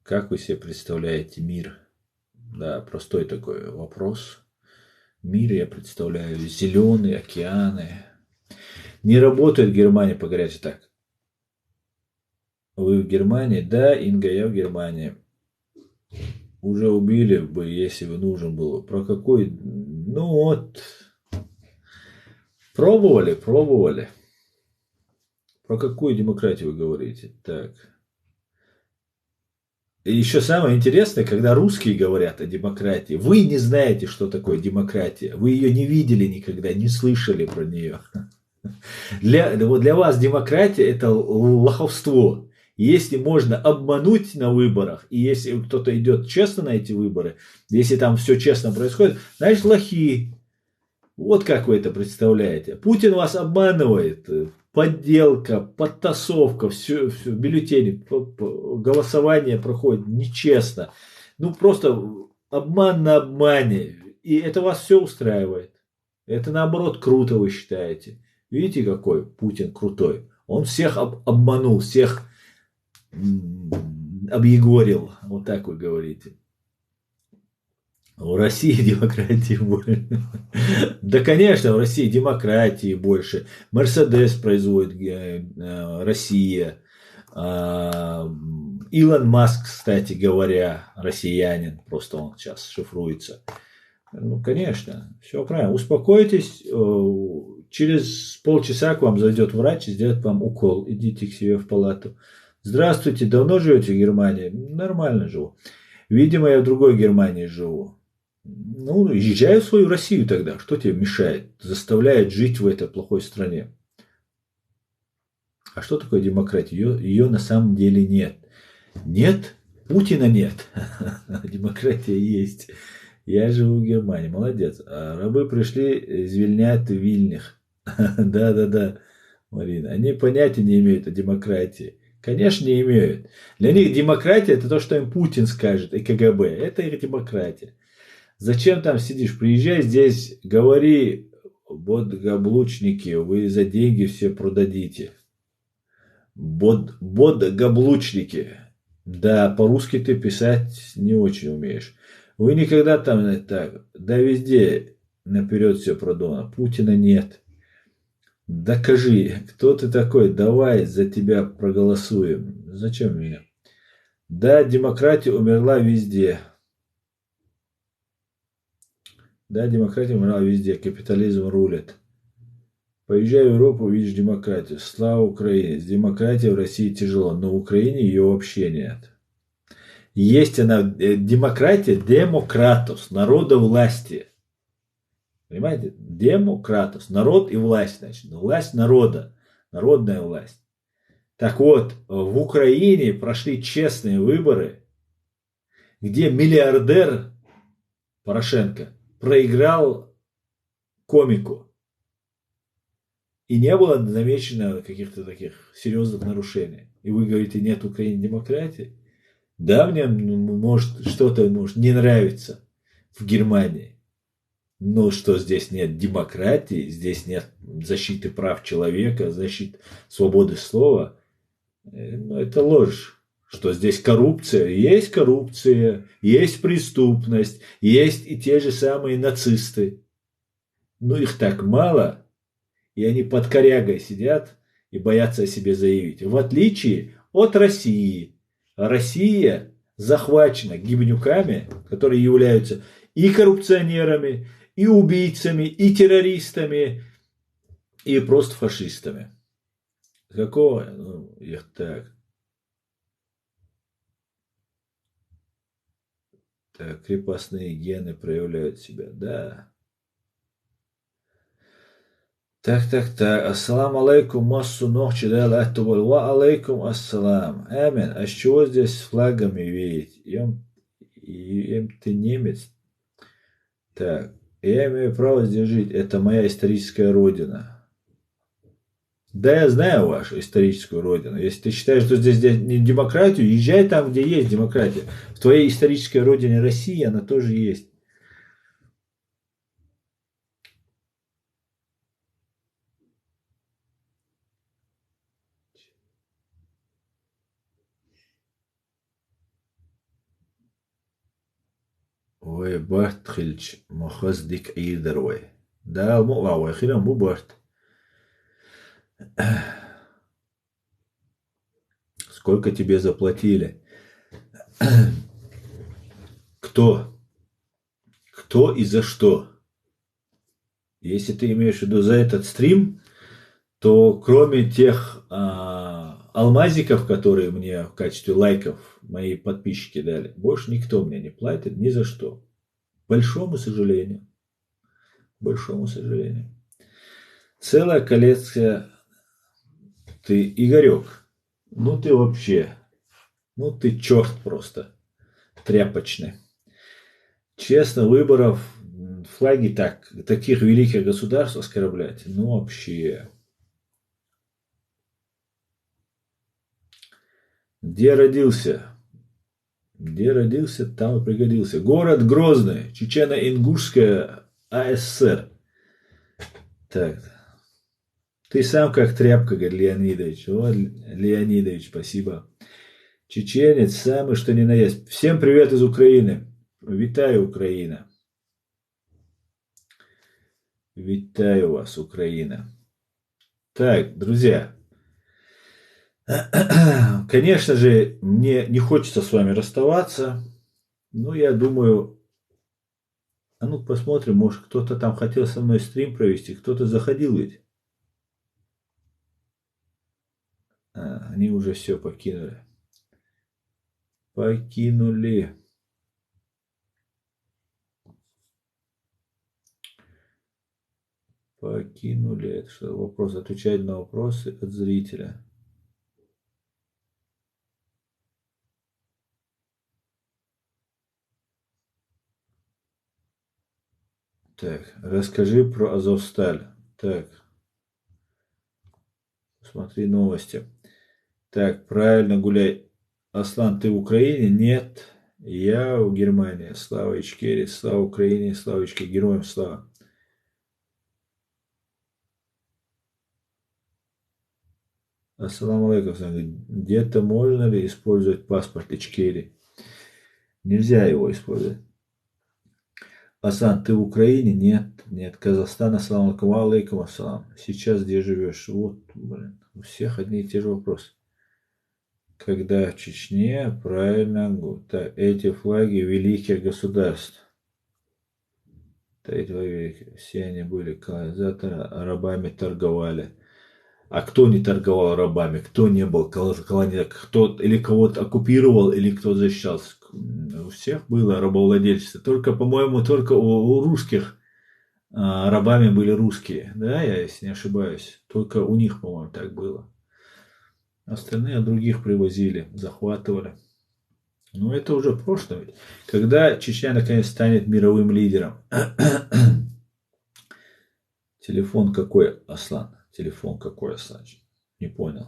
Как вы себе представляете мир? Да, простой такой вопрос. Мир я представляю зеленые океаны. Не работает в Германии по горячим следам. Так. Вы в Германии? Да, Инга, я в Германии. Уже убили бы, если бы нужен был. Про какой? Ну вот. Пробовали. Про какую демократию вы говорите? Так. И еще самое интересное, когда русские говорят о демократии, вы не знаете, что такое демократия. Вы ее не видели никогда, не слышали про нее. Для вас демократия – это лоховство. Если можно обмануть на выборах, и если кто-то идет честно на эти выборы, если там все честно происходит, значит лохи. Вот как вы это представляете. Путин вас обманывает. Подделка, подтасовка, все бюллетени, голосование проходит нечестно. Ну просто обман на обмане. И это вас все устраивает. Это наоборот круто, вы считаете. Видите, какой Путин крутой. Он всех обманул, всех объегорил. Вот так вы говорите. В России демократии больше. Да, конечно, в России демократии больше. Мерседес производит Россия. Илон Маск, кстати говоря, россиянин, просто он сейчас шифруется. Ну, конечно, все правильно. Успокойтесь, через полчаса к вам зайдет врач и сделает вам укол. Идите к себе в палату. Здравствуйте, давно живете в Германии? Нормально живу. Видимо, я в другой Германии живу. Ну, езжай в свою Россию тогда. Что тебе мешает? Заставляет жить в этой плохой стране. А что такое демократия? Ее на самом деле нет. Нет? Путина нет. Демократия есть. Я живу в Германии. Молодец. А рабы пришли из Вильнят в Вильних. Да-да-да, Марина. Они понятия не имеют о демократии. Конечно, не имеют. Для них демократия это то, что им Путин скажет и КГБ. Это их демократия. Зачем там сидишь? Приезжай здесь, говори, бодгаблучники, вы за деньги все продадите. Бодгаблучники. Да, по-русски ты писать не очень умеешь. Вы никогда там так, да везде наперед все продумано. Путина нет. Докажи, кто ты такой, давай за тебя проголосуем. Зачем меня? Да, демократия умерла везде. Да, демократия умерла везде. Капитализм рулит. Поезжай в Европу, увидишь демократию. Слава Украине. С демократией в России тяжело, но в Украине ее вообще нет. Есть она, демократия демократус, народа власти. Понимаете? Демократус, народ и власть, значит. Власть народа, народная власть. Так вот, в Украине прошли честные выборы, где миллиардер Порошенко проиграл комику. И не было замечено каких-то таких серьезных нарушений. И вы говорите, нет в Украине демократии? Да, мне может что-то может не нравится в Германии. Но что здесь нет демократии, здесь нет защиты прав человека, защиты свободы слова, ну, это ложь. Что здесь коррупция, есть преступность, есть и те же самые нацисты. Но их так мало, и они под корягой сидят и боятся о себе заявить. В отличие от России. Россия захвачена гибнюками, которые являются и коррупционерами, и убийцами, и террористами, и просто фашистами. Какого? Ну, их так. Так, крепостные гены проявляют себя. Да. Так. Ассаламу алейкум, массу нохчи дал аттубал. Ва алейкум ассалам. Амин. А с чего здесь флагами веять? Ты немец? Так. Я имею право здесь жить. Это моя историческая родина. Да, я знаю вашу историческую родину. Если ты считаешь, что здесь не демократию, езжай там, где есть демократия. В твоей исторической родине России она тоже есть. Ой, Бартхильч, Мохоздик Идерой. Да, муа, хирам Барт. Сколько тебе заплатили? Кто? Кто и за что? Если ты имеешь в виду за этот стрим, то кроме тех алмазиков, которые мне в качестве лайков мои подписчики дали, больше никто мне не платит ни за что. К большому сожалению. К большому сожалению. Целая коллекция. Ты, Игорек, ну ты вообще, ну ты черт просто. Тряпочный. Честно, выборов, флаги таких великих государств оскорблять, ну вообще. Где родился? Где родился, там и пригодился. Город Грозный, Чечено-Ингушская АССР. Так, ты сам как тряпка, говорит Леонидович. О, Леонидович, спасибо. Чеченец, самый что ни на есть. Всем привет из Украины. Витаю, Украина. Витаю вас, Украина. Так, друзья. Конечно же, мне не хочется с вами расставаться, но я думаю, а ну посмотрим, может кто-то там хотел со мной стрим провести, кто-то заходил ведь. Они уже все покинули. Покинули. Покинули. Это что, вопрос, отвечать на вопросы от зрителя. Так, расскажи про Азовсталь. Так, смотри новости. Так, правильно гуляй. Аслан, ты в Украине? Нет. Я в Германии. Слава Ичкерии, слава Украине, слава Ичкерии. Героям слава. Ассаламу алейкум. Где-то можно ли использовать паспорт Ичкерии? Нельзя его использовать. Асан, ты в Украине? Нет, нет. Казахстан, ассаламу алейкум, ассалам. Сейчас где живешь? Вот, блин, у всех одни и те же вопросы. Когда в Чечне, правильно, эти флаги великих государств. Эти флаги, все они были колонизаторы, рабами торговали. А кто не торговал рабами? Кто не был колонизатором? Кто или кого-то оккупировал, или кто защищался? У всех было рабовладельчество. Только, по-моему, только у русских рабами были русские. Да, я если не ошибаюсь. Только у них, по-моему, так было. Остальные других привозили, захватывали. Но это уже прошлое. Когда Чечня наконец станет мировым лидером. Телефон какой, Аслан? Телефон какой, Аслан? Не понял.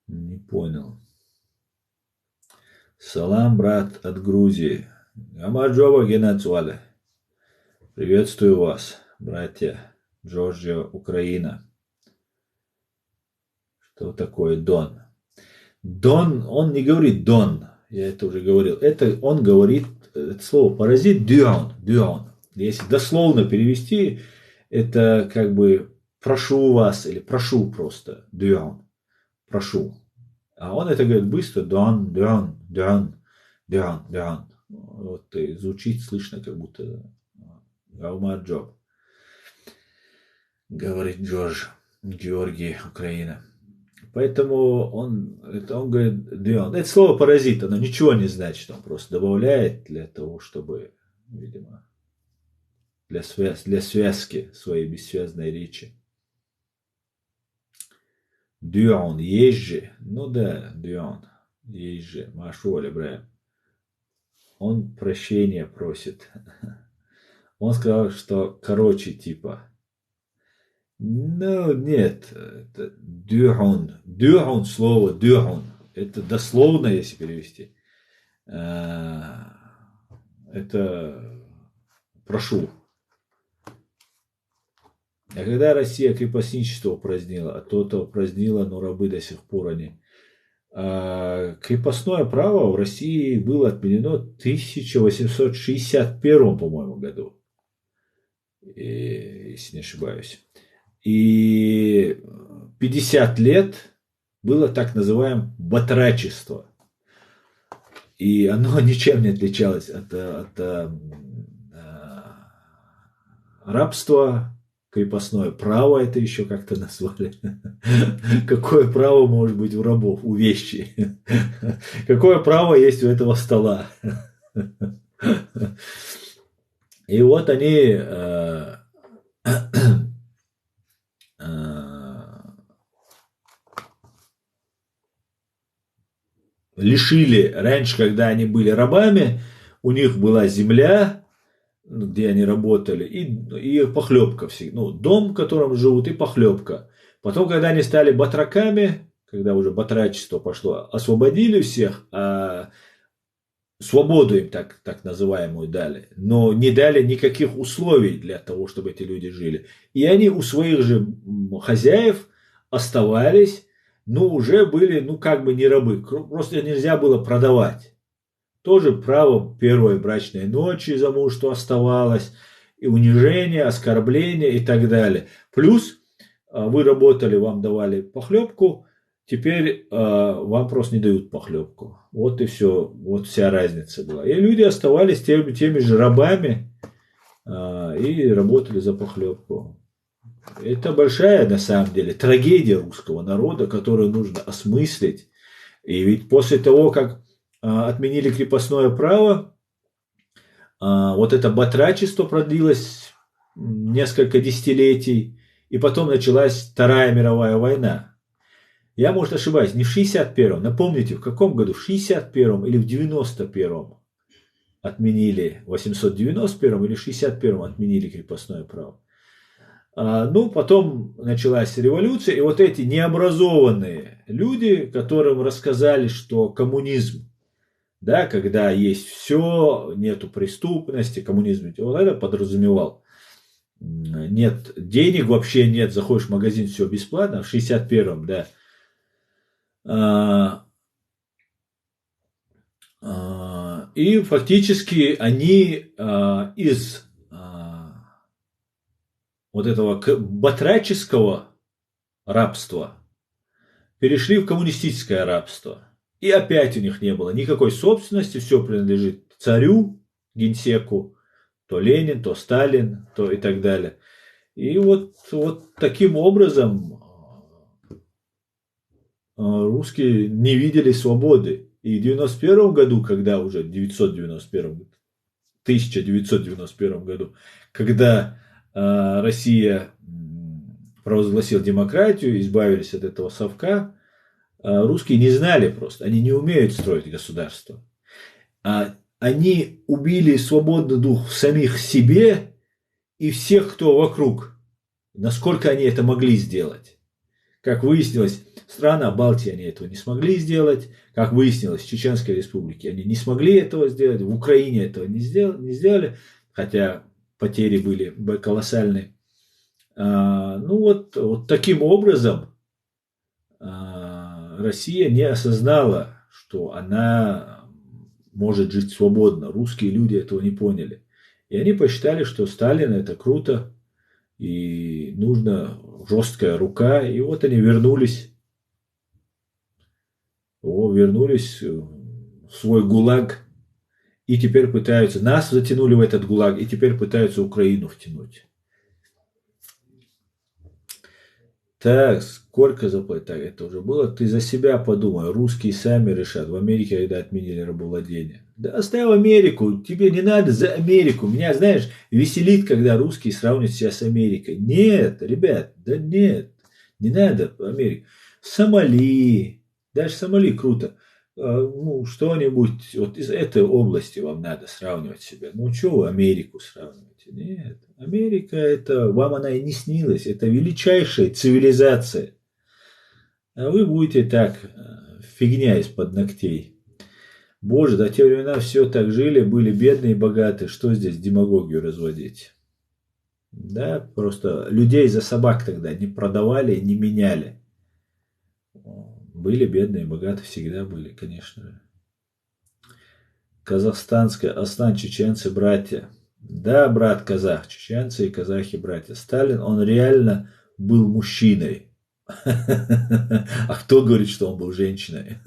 Не понял. Салам, брат, от Грузии. Амаджова Геннадьевна. Приветствую вас, братья. Джорджия, Украина. Что такое Дон? Дон, он не говорит Дон. Я это уже говорил. Это он говорит, это слово паразит дюон, дюон. Если дословно перевести, это как бы прошу вас или прошу просто дюон. Прошу. А он это говорит быстро, дон, дон, дон, дон, дон. Вот и звучит, слышно, как будто Гаумар Джоб. Говорит Джордж, Георгий, Украина. Поэтому он говорит, дон. Это слово паразит, оно ничего не значит, он просто добавляет для того, чтобы, видимо, для связки своей бессвязной речи. Дюон, есть же. Ну да, Дюон, есть же. Машу Алибраем. Он прощения просит. Он сказал, что короче типа. Ну, нет. Это дюон. Дюон, слово дюон. Это дословно, если перевести. Это прошу. А когда Россия крепостничество упразднила, а то-то упразднила, но рабы до сих пор они. Крепостное право в России было отменено в 1861, по-моему, году. Если не ошибаюсь. И 50 лет было так называемое батрачество. И оно ничем не отличалось от рабства. Крепостное право это еще как-то назвали. Какое право может быть у рабов, у вещи? Какое право есть у этого стола? И вот они лишили, раньше, когда они были рабами, у них была земля, где они работали, и похлебка всегда. Ну, дом, в котором живут, и похлебка. Потом, когда они стали батраками, когда уже батрачество пошло, освободили всех, свободу им так называемую дали, но не дали никаких условий для того, чтобы эти люди жили. И они у своих же хозяев оставались, но уже были, ну, как бы не рабы. Просто нельзя было продавать. Тоже право первой брачной ночи замужества оставалось. и унижение, оскорбление и так далее. Плюс вы работали, вам давали похлебку, теперь вам просто не дают похлебку. Вот и все, вот вся разница была. И люди оставались теми же рабами и работали за похлебку. Это большая, на самом деле, трагедия русского народа, которую нужно осмыслить. И ведь после того, как отменили крепостное право, вот это батрачество продлилось несколько десятилетий, и потом началась Вторая мировая война. Я, может, ошибаюсь, не в 61-м, напомните, в каком году? В 61-м или в 91-м отменили, в 891-м или в 61-м отменили крепостное право. Ну, потом началась революция, и вот эти необразованные люди, которым рассказали, что коммунизм, да, когда есть все, нету преступности, коммунизм, вот это подразумевал. Нет денег, вообще нет, заходишь в магазин, все бесплатно, в 61-м, да. И фактически они из вот этого батраческого рабства перешли в коммунистическое рабство. И опять у них не было никакой собственности, все принадлежит царю, генсеку, то Ленин, то Сталин, то и так далее. И вот таким образом русские не видели свободы. И в 91 году, когда уже 1991 году, когда Россия провозгласила демократию, избавились от этого совка, русские не знали просто, они не умеют строить государство. Они убили свободный дух в самих себе и всех, кто вокруг. Насколько они это могли сделать? Как выяснилось, страна Балтии они этого не смогли сделать. Как выяснилось, в Чеченской республике они не смогли этого сделать. В Украине этого не сделали, хотя потери были колоссальные. Ну вот таким образом Россия не осознала, что она может жить свободно. Русские люди этого не поняли. И они посчитали, что Сталин это круто, и нужна жесткая рука. И вот они вернулись в свой ГУЛАГ. И теперь пытаются, нас затянули в этот ГУЛАГ, и теперь пытаются Украину втянуть. Так, сколько заплатить? Так, это уже было. Ты за себя подумай. Русские сами решат. В Америке, когда отменили рабовладение. Да оставь Америку. Тебе не надо за Америку. Меня, знаешь, веселит, когда русские сравнивают себя с Америкой. Нет, ребят, да нет. Не надо Америку. Сомали. Даже Сомали круто. Ну, что-нибудь вот из этой области вам надо сравнивать себя. Ну, что вы Америку сравниваете? Нет. Америка это, вам она и не снилась. Это величайшая цивилизация. А вы будете так, фигня из-под ногтей. Боже, до те времена все так жили, были бедные и богатые. Что здесь демагогию разводить? Да, просто людей за собак тогда не продавали, не меняли. Были бедные и богатые, всегда были, конечно же. Казахстанская, Аслан, чеченцы, братья. Да, брат казах, чеченцы и казахи, братья. Сталин, он реально был мужчиной. А кто говорит, что он был женщиной?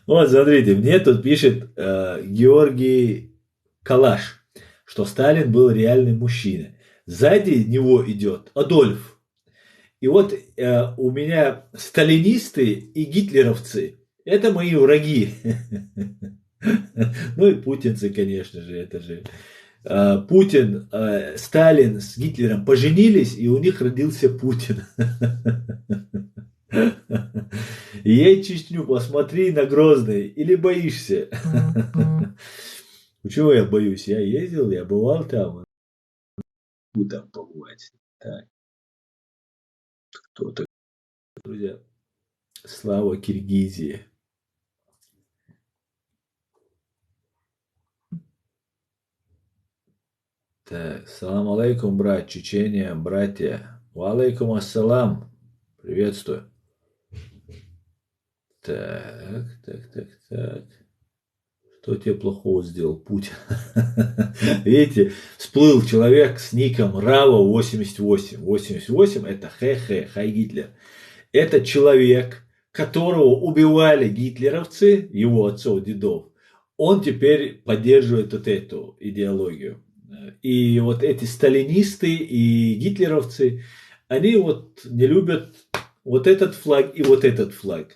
Вот, смотрите, мне тут пишет Георгий Калаш, что Сталин был реальный мужчина. Сзади него идет Адольф. И вот у меня сталинисты и гитлеровцы – это мои враги. Ну и путинцы, конечно же, это же. Путин, Сталин с Гитлером поженились, и у них родился Путин. Ей Чечню, посмотри на Грозный, или боишься? Почему я боюсь? Я ездил, я бывал там. Буду там побывать. Так. Кто-то, друзья. Слава Киргизии. Так, салам алейкум, брат, Чечения, братья. Ва алейкум ассалам. Приветствую. Так. Кто тебе плохого сделал? Путин. Видите, всплыл человек с ником Рава 88. 88 это Хай Гитлер. Это человек, которого убивали гитлеровцы, его отцов, дедов. Он теперь поддерживает вот эту идеологию. И вот эти сталинисты и гитлеровцы, они вот не любят вот этот флаг и вот этот флаг.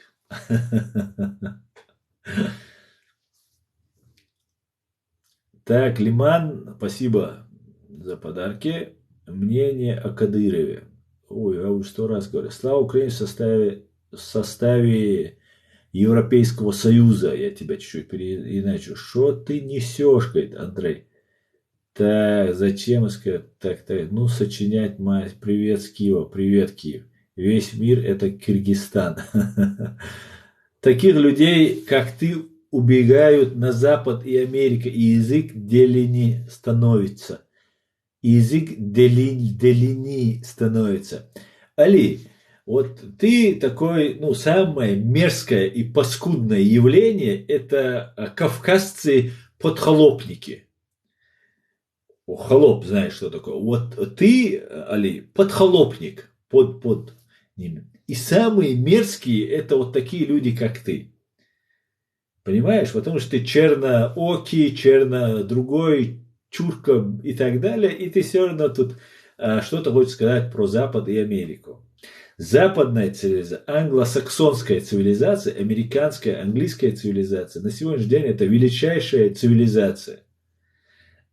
Так, Лиман, спасибо за подарки. Мнение о Кадырове. Ой, я уже 100 раз говорю. Слава Украине в составе Европейского Союза. Я тебя чуть-чуть переиначу. Что ты несешь, говорит Андрей. Так, зачем искать? Так, ну, сочинять, мать. Привет с Киева, привет, Киев. Весь мир это Киргизстан. Таких людей, как ты, убегают на Запад и Америка, и язык делени становится. Язык делени становится. Али, вот ты такой, ну, самое мерзкое и паскудное явление, это кавказцы-подхолопники. Холоп, знаешь, что такое? Вот ты, Али, подхолопник под ними. И самые мерзкие, это вот такие люди, как ты. Понимаешь? Потому что ты черноокий, другой, чурка и так далее, и ты все равно тут что-то хочешь сказать про Запад и Америку. Западная цивилизация, англосаксонская цивилизация, американская, английская цивилизация на сегодняшний день это величайшая цивилизация,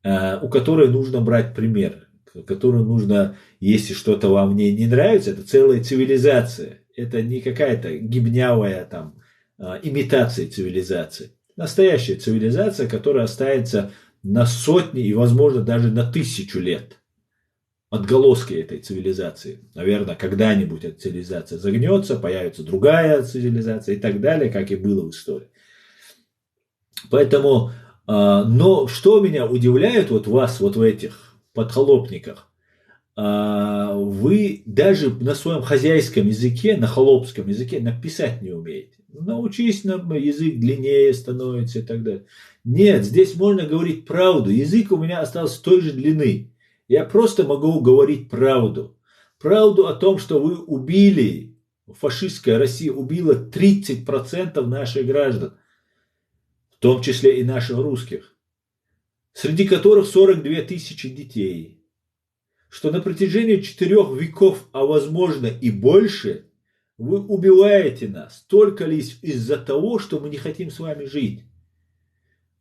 у которой нужно брать пример, которую нужно, если что-то вам не нравится, это целая цивилизация. Это не какая-то гибнявая там имитация цивилизации. Настоящая цивилизация, которая останется на сотни и, возможно, даже на 1000 лет. Отголоски этой цивилизации. Наверное, когда-нибудь эта цивилизация загнется, появится другая цивилизация и так далее, как и было в истории. Поэтому, но что меня удивляет вот вас, вот в этих подхолопниках, вы даже на своем хозяйском языке, на холопском языке написать не умеете. Научись, язык длиннее становится и так далее. Нет, здесь можно говорить правду. Язык у меня остался той же длины. Я просто могу говорить правду. Правду о том, что вы убили, фашистская Россия убила 30% наших граждан, в том числе и наших русских, среди которых 42 тысячи детей. Что на протяжении 4 веков, а возможно и больше, вы убиваете нас только лишь из-за того, что мы не хотим с вами жить.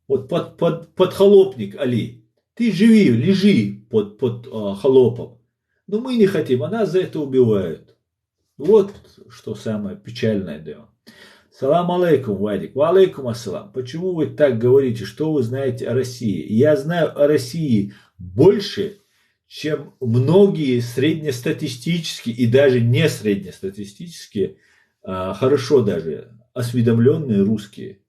Вот подхолопник, Али, ты живи, лежи под холопом. Но мы не хотим, а нас за это убивают. Вот что самое печальное дело. Салам алейкум, Вадик. Ва алейкум ассалам. Почему вы так говорите? Что вы знаете о России? Я знаю о России больше, чем многие среднестатистические и даже не среднестатистические, хорошо даже осведомленные русские.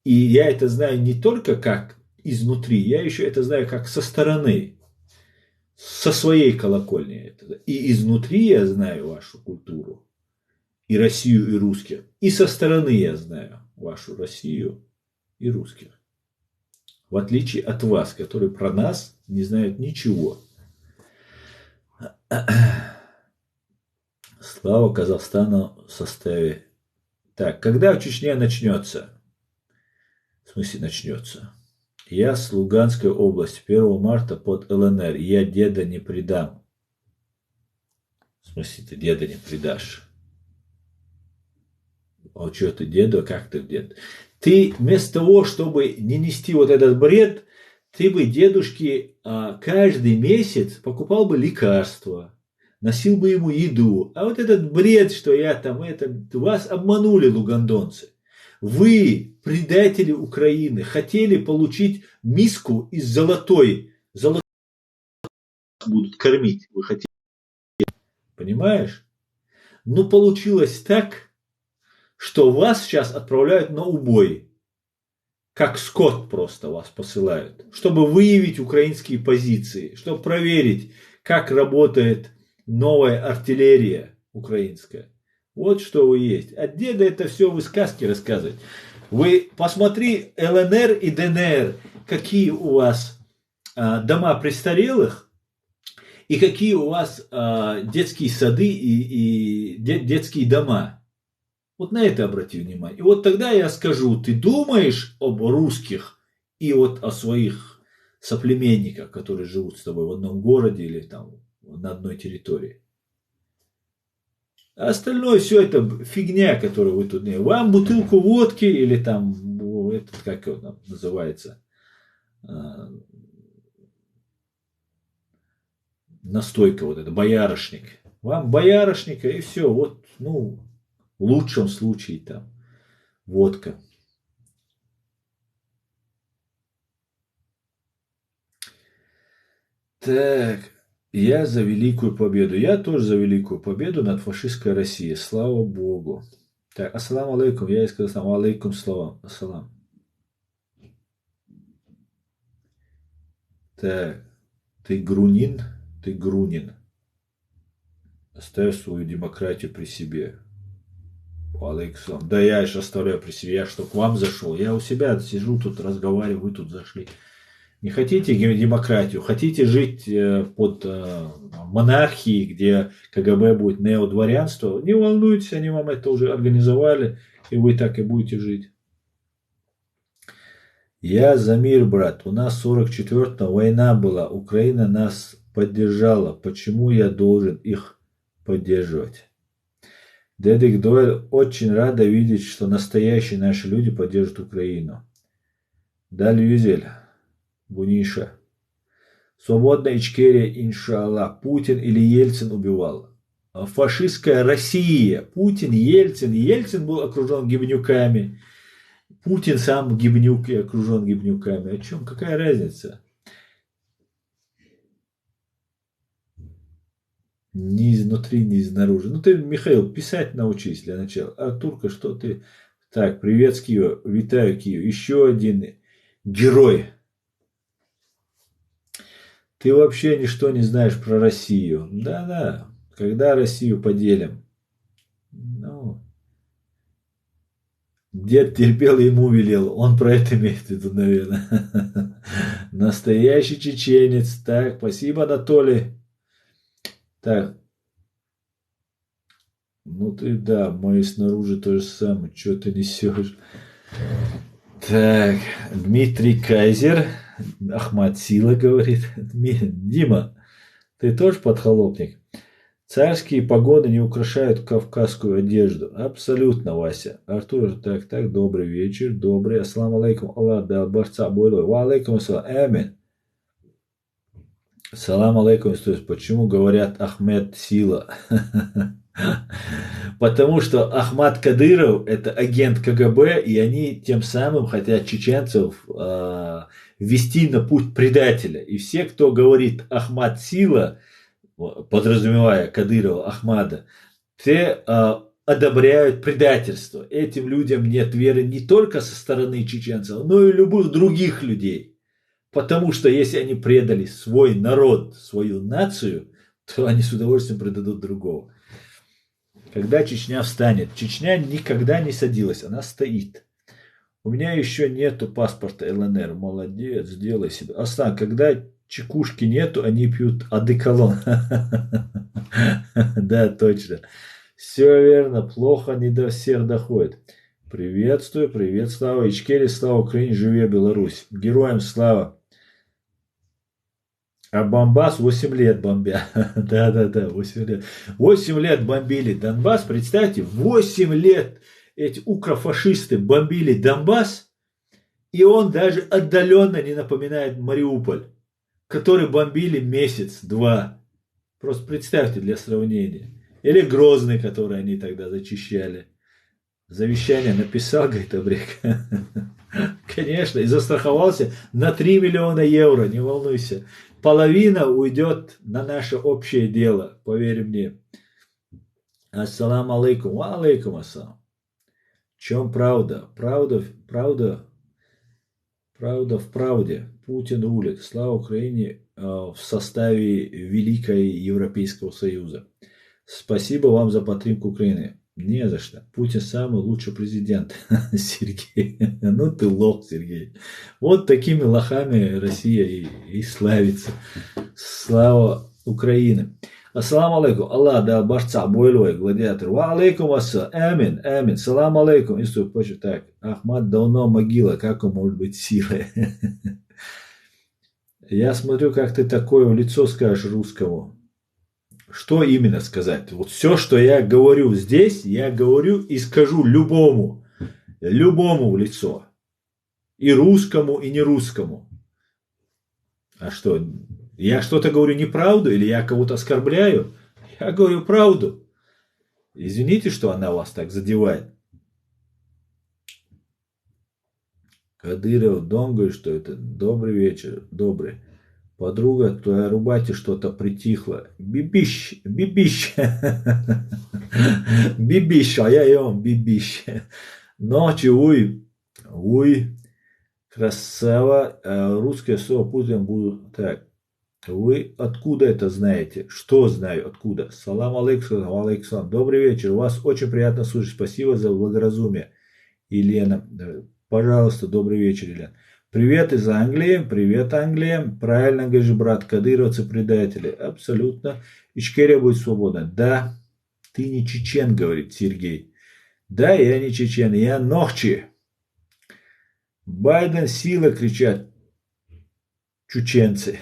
И я это знаю не только как изнутри, я еще это знаю как со стороны, со своей колокольни. И изнутри я знаю вашу культуру, и Россию, и русских. И со стороны я знаю вашу Россию и русских. В отличие от вас, которые про нас не знают ничего. Слава Казахстану в составе. Так, когда в Чечне начнется? В смысле начнется? Я с Луганской области, 1 марта под ЛНР. Я деда не предам. В смысле ты деда не предашь? А что ты деда? Как ты дед? Ты вместо того, чтобы не нести вот этот бред, ты бы дедушке каждый месяц покупал бы лекарства, носил бы ему еду. А вот этот бред, что я там, вас обманули лугандонцы. Вы, предатели Украины, хотели получить миску из золотой будут кормить. Вы хотите, понимаешь? Но получилось так, что вас сейчас отправляют на убой. Как скот просто вас посылают, чтобы выявить украинские позиции, чтобы проверить, как работает новая артиллерия украинская. Вот что вы есть. От деда это все вы сказки рассказываете. Вы посмотри ЛНР и ДНР, какие у вас дома престарелых и какие у вас детские сады и детские дома. Вот на это обрати внимание. И вот тогда я скажу, ты думаешь об русских и вот о своих соплеменниках, которые живут с тобой в одном городе или там на одной территории. А остальное все это фигня, которую вы тут... Вам бутылку водки или там, этот, как он там называется, настойка вот эта, боярышник. Вам боярышника и все, вот, ну, в лучшем случае там водка. Так, я за великую победу. Я тоже за великую победу над фашистской Россией. Слава Богу. Так, ассаламу алейкум. Я и сказал ассаламу алейкум, ассалам. Так, ты грунин, ты грунин. Оставь свою демократию при себе. Алейкум. Да я же оставляю при себе. Я что, к вам зашел? Я у себя сижу тут, разговариваю, вы тут зашли. Не хотите демократию, хотите жить под монархией, где КГБ будет неодворянство, не волнуйтесь, они вам это уже организовали, и вы так и будете жить. Я за мир, брат. У нас 44-го война была, Украина нас поддержала. Почему я должен их поддерживать? Дедик Дойль очень рада видеть, что настоящие наши люди поддерживают Украину. Да, Люзель, Буниша. Свободная Ичкерия, иншаллах. Путин или Ельцин убивал. Фашистская Россия. Путин, Ельцин. Ельцин был окружен гибнюками. Путин сам гибнюк и окружен гибнюками. О чем? Какая разница? Ни изнутри, ни изнаружи. Ну ты, Михаил, писать научись для начала. Артурка, что ты? Так, привет с Киева. Витаю, Киев. Еще один герой. Ты вообще ничто не знаешь про Россию. Да-да. Когда Россию поделим? Ну, дед терпел и ему велел. Он про это имеет в виду, наверное. Настоящий чеченец. Так, спасибо, Анатолий. Так. Ну ты, да, мои снаружи то же самое. Что ты несешь? Так, Дмитрий Кайзер. Ахмад Сила говорит. Дима, ты тоже подхолопник? Царские погоны не украшают кавказскую одежду. Абсолютно, Вася. Артур, так, добрый вечер. Добрый. Ассаламу алейкум. Аллах да борца бойлой. Ва алейкум ассалам. Амин. Салам алейкум. Почему говорят Ахмед Сила? Потому что Ахмад Кадыров это агент КГБ, и они тем самым хотят чеченцев ввести на путь предателя. И все, кто говорит Ахмад Сила, подразумевая Кадырова, Ахмада, те одобряют предательство. Этим людям нет веры не только со стороны чеченцев, но и любых других людей. Потому что если они предали свой народ, свою нацию, то они с удовольствием предадут другого. Когда Чечня встанет? Чечня никогда не садилась, она стоит. У меня еще нету паспорта ЛНР. Молодец, сделай себе. Аслан, когда чекушки нету, они пьют одеколон. Да, точно. Все верно, плохо не до всех доходит. Приветствую, привет, слава Ичкерии, слава Украине, живи Беларусь. Героям слава. А Бомбас 8 лет бомбят. Да, 8 лет. 8 лет бомбили Донбасс. Представьте, 8 лет эти укрофашисты бомбили Донбасс. И он даже отдаленно не напоминает Мариуполь, который бомбили месяц-два. Просто представьте для сравнения. Или Грозный, который они тогда зачищали. Завещание написал, говорит, Абрек. Конечно, и застраховался на 3 миллиона евро, не волнуйся. Половина уйдет на наше общее дело, поверь мне. Ассаламу алейкум. Ва алейкум ассалам. В чем правда? Правда в правде. Путин рулит. Слава Украине в составе Великого Европейского Союза. Спасибо вам за подтримку Украины. Не за что. Путин самый лучший президент, Сергей. Ну ты лох, Сергей. Вот такими лохами Россия и славится. Слава Украины. Ассаламу алейкум. Аллах дал борца, бойлой, гладиатор. Ва алейкум ассалам. Амин, амин. Салам алейкум. И что, почему так? Ахмад давно могила. Как он может быть силой? Я смотрю, как ты такое в лицо скажешь русскому. Что именно сказать? Вот все, что я говорю здесь, я говорю и скажу любому. Любому в лицо. И русскому, и не русскому. А что? Я что-то говорю неправду или я кого-то оскорбляю? Я говорю правду. Извините, что она вас так задевает. Кадыров, Донгой, что это? Добрый вечер, добрый. Подруга, твоя рубате что-то притихло. Бибищ, бибищ. Бибищ, а я и он, бибищ. Ночью, уй, красава. Русское слово Путин буду так. Вы откуда это знаете? Что знаю? Откуда? Салам алейкум, алейкум. Добрый вечер. У вас очень приятно слушать. Спасибо за благоразумие. Елена. Пожалуйста, добрый вечер, Елена. Привет из Англии. Привет, Англия. Правильно говоришь, брат. Кадыровцы предатели. Абсолютно. Ичкерия будет свободна. Да. Ты не чечен, говорит Сергей. Да, я не чечен. Я нохчи. Байден сила, кричат чеченцы.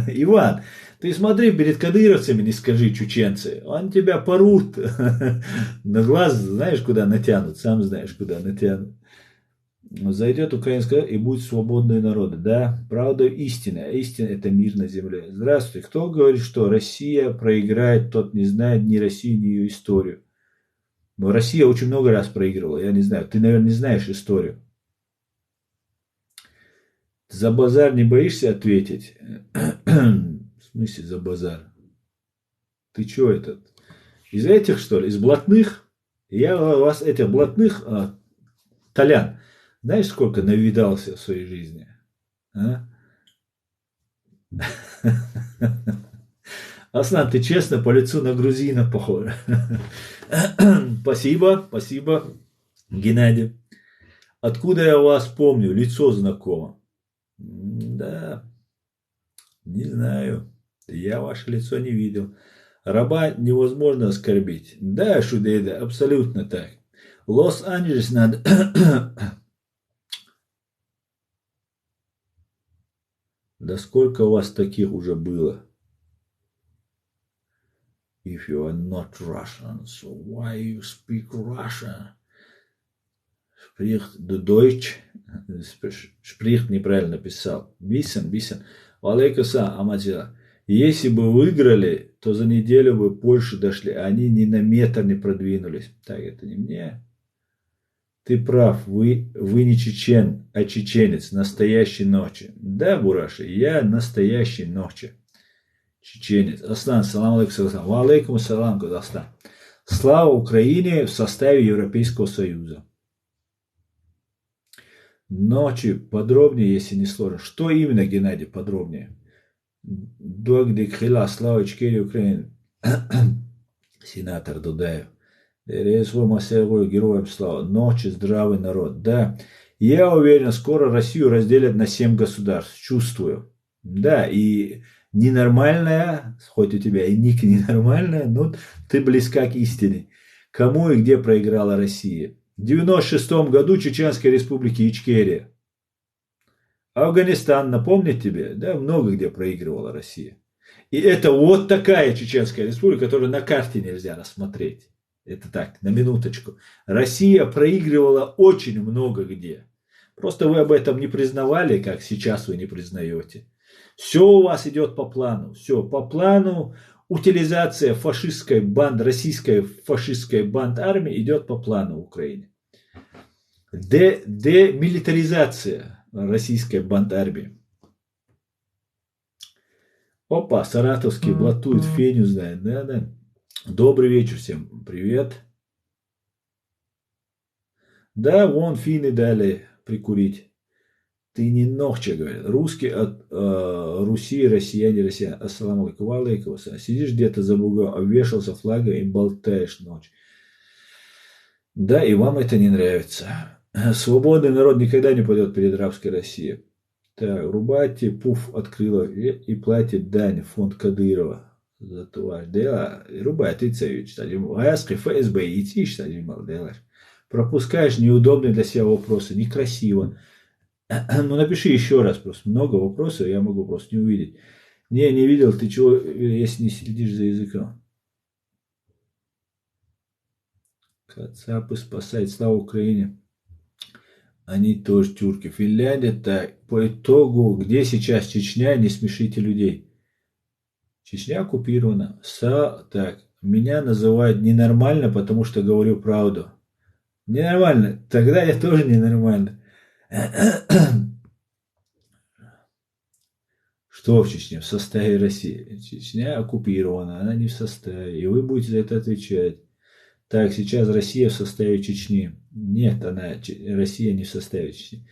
Иван, ты смотри, перед кадыровцами не скажи чеченцы. Он тебя порут. На глаз знаешь, куда натянут. Сам знаешь, куда натянут. Зайдет украинская и будет свободные народы. Да, правда истина. Истина это мир на земле. Здравствуйте. Кто говорит, что Россия проиграет, тот не знает ни Россию, ни ее историю. Но Россия очень много раз проигрывала. Я не знаю. Ты, наверное, не знаешь историю. За базар не боишься ответить? В смысле за базар? Ты чё этот? Из этих, что ли? Из блатных? Я вас, этих блатных толян, знаешь, сколько навидался в своей жизни? А? Аслан, ты честно по лицу на грузина похож. Спасибо, спасибо, Геннадий. Откуда я вас помню? Лицо знакомо. Да, не знаю. Я ваше лицо не видел. Раба невозможно оскорбить. Да, Шудейда, абсолютно так. Лос-Анджелес надо... Да сколько у вас таких уже было? If you are not Russian, so why you speak Russian? Spricht du Deutsch? Spricht неправильно писал. Бисен. Алейкуса, Аматила. Если бы выиграли, то за неделю бы Польшу дошли, а они ни на метр не продвинулись. Так, это не мне. Ты прав, вы не чечен, а чеченец, настоящей ночи. Да, Бураши, я настоящей ночи. Чеченец. Аслан, салам алейкум. Ва алейкум салам, Казахстан. Слава Украине в составе Европейского Союза. Ночи подробнее, если не сложно. Что именно, Геннадий, подробнее? Догди Крила, слава Ичкерии Украины. Сенатор Дудаев. Героям слава. Ночи, здравый народ. Да, я уверен, скоро Россию разделят на 7 государств. Чувствую. Да, и ненормальная, хоть у тебя и ник ненормальная, но ты близка к истине. Кому и где проиграла Россия? В 1996 году Чеченской республике Ичкерия. Афганистан, напомнит тебе? Да, много где проигрывала Россия. И это вот такая Чеченская республика, которую на карте нельзя рассмотреть. Это так, на минуточку. Россия проигрывала очень много где. Просто вы об этом не признавали, как сейчас вы не признаете. Все у вас идет по плану. Все по плану. Утилизация фашистской банды, российской фашистской банд армии идет по плану в Украине. Демилитаризация российской банд армии. Опа, саратовский блатует, феню знает. Да. Добрый вечер всем. Привет. Да, вон финны дали прикурить. Ты не нохча, говорит. Русский от Руси, россияне. Ассаламу алейкум. Сидишь где-то за бугом, обвешался флагом и болтаешь ночь. Да, и вам это не нравится. Свободный народ никогда не пойдет перед рабской Россией. Так, Рубати Пуф открыла и платит дань фонд Кадырова за това. Дела, Рубати Цевич, Гаски ФСБ идти, что делаешь. Пропускаешь неудобные для себя вопросы, некрасиво. Ну, напиши еще раз, просто много вопросов, я могу просто не увидеть. Не видел, ты чего, если не следишь за языком. Кацапы спасать, слава Украине. Они тоже тюрки. Финляндия, так, по итогу, где сейчас Чечня, не смешите людей. Чечня оккупирована. Так, меня называют ненормально, потому что говорю правду. Ненормально. Тогда я тоже ненормально. Что в Чечне? В составе России. Чечня оккупирована, она не в составе. И вы будете за это отвечать. Так, сейчас Россия в составе Чечни. Нет, Россия не в составе Чечни.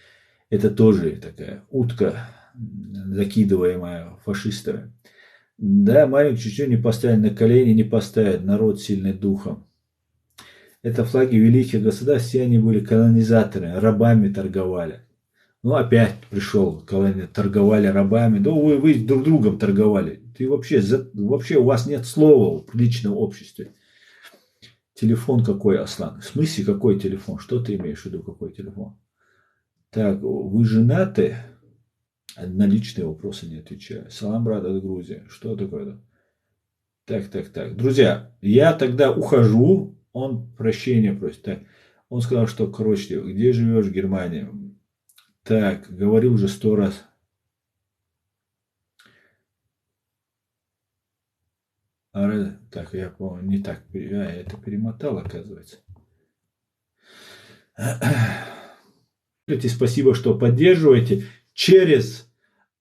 Это тоже такая утка, закидываемая фашистами. Да, маленькую Чечню не поставили на колени, не поставят. Народ сильный духом. Это флаги великих государств, все они были колонизаторы, рабами торговали. Ну, опять пришел, торговали рабами. Да вы друг другом торговали. Ты вообще у вас нет слова в личном обществе. Телефон какой, Аслан? В смысле, какой телефон? Что ты имеешь в виду, какой телефон? Так, вы женаты? На личные вопросы не отвечаю. Салам, брат, от Грузии. Что такое-то? Так. Друзья, я тогда ухожу. Он прощения просит. Так, он сказал, что, короче, где живешь в Германии? Так, говорил уже 100 раз. Так, я, по-моему, не так. Я это перемотал, оказывается. Спасибо, что поддерживаете. Через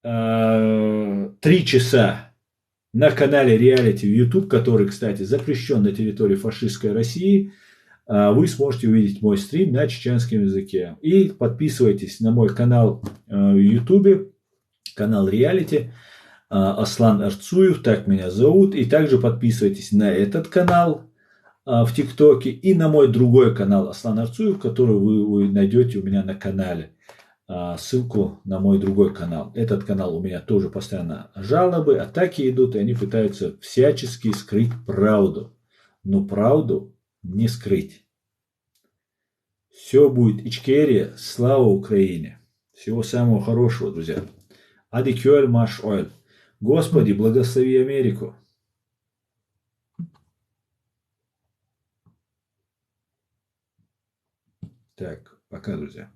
3 часа на канале Реалити в YouTube, который, кстати, запрещен на территории фашистской России, вы сможете увидеть мой стрим на чеченском языке. И подписывайтесь на мой канал в YouTube, канал Реалити. Аслан Арцуев, так меня зовут. И также подписывайтесь на этот канал в ТикТоке и на мой другой канал Аслан Арцуев, который вы найдете у меня на канале. Ссылку на мой другой канал. Этот канал у меня тоже постоянно жалобы, атаки идут, и они пытаются всячески скрыть правду. Но правду не скрыть. Все будет Ичкерия, слава Украине. Всего самого хорошего, друзья. Адикюэль маш ойл. Господи, благослови Америку. Так, пока, друзья.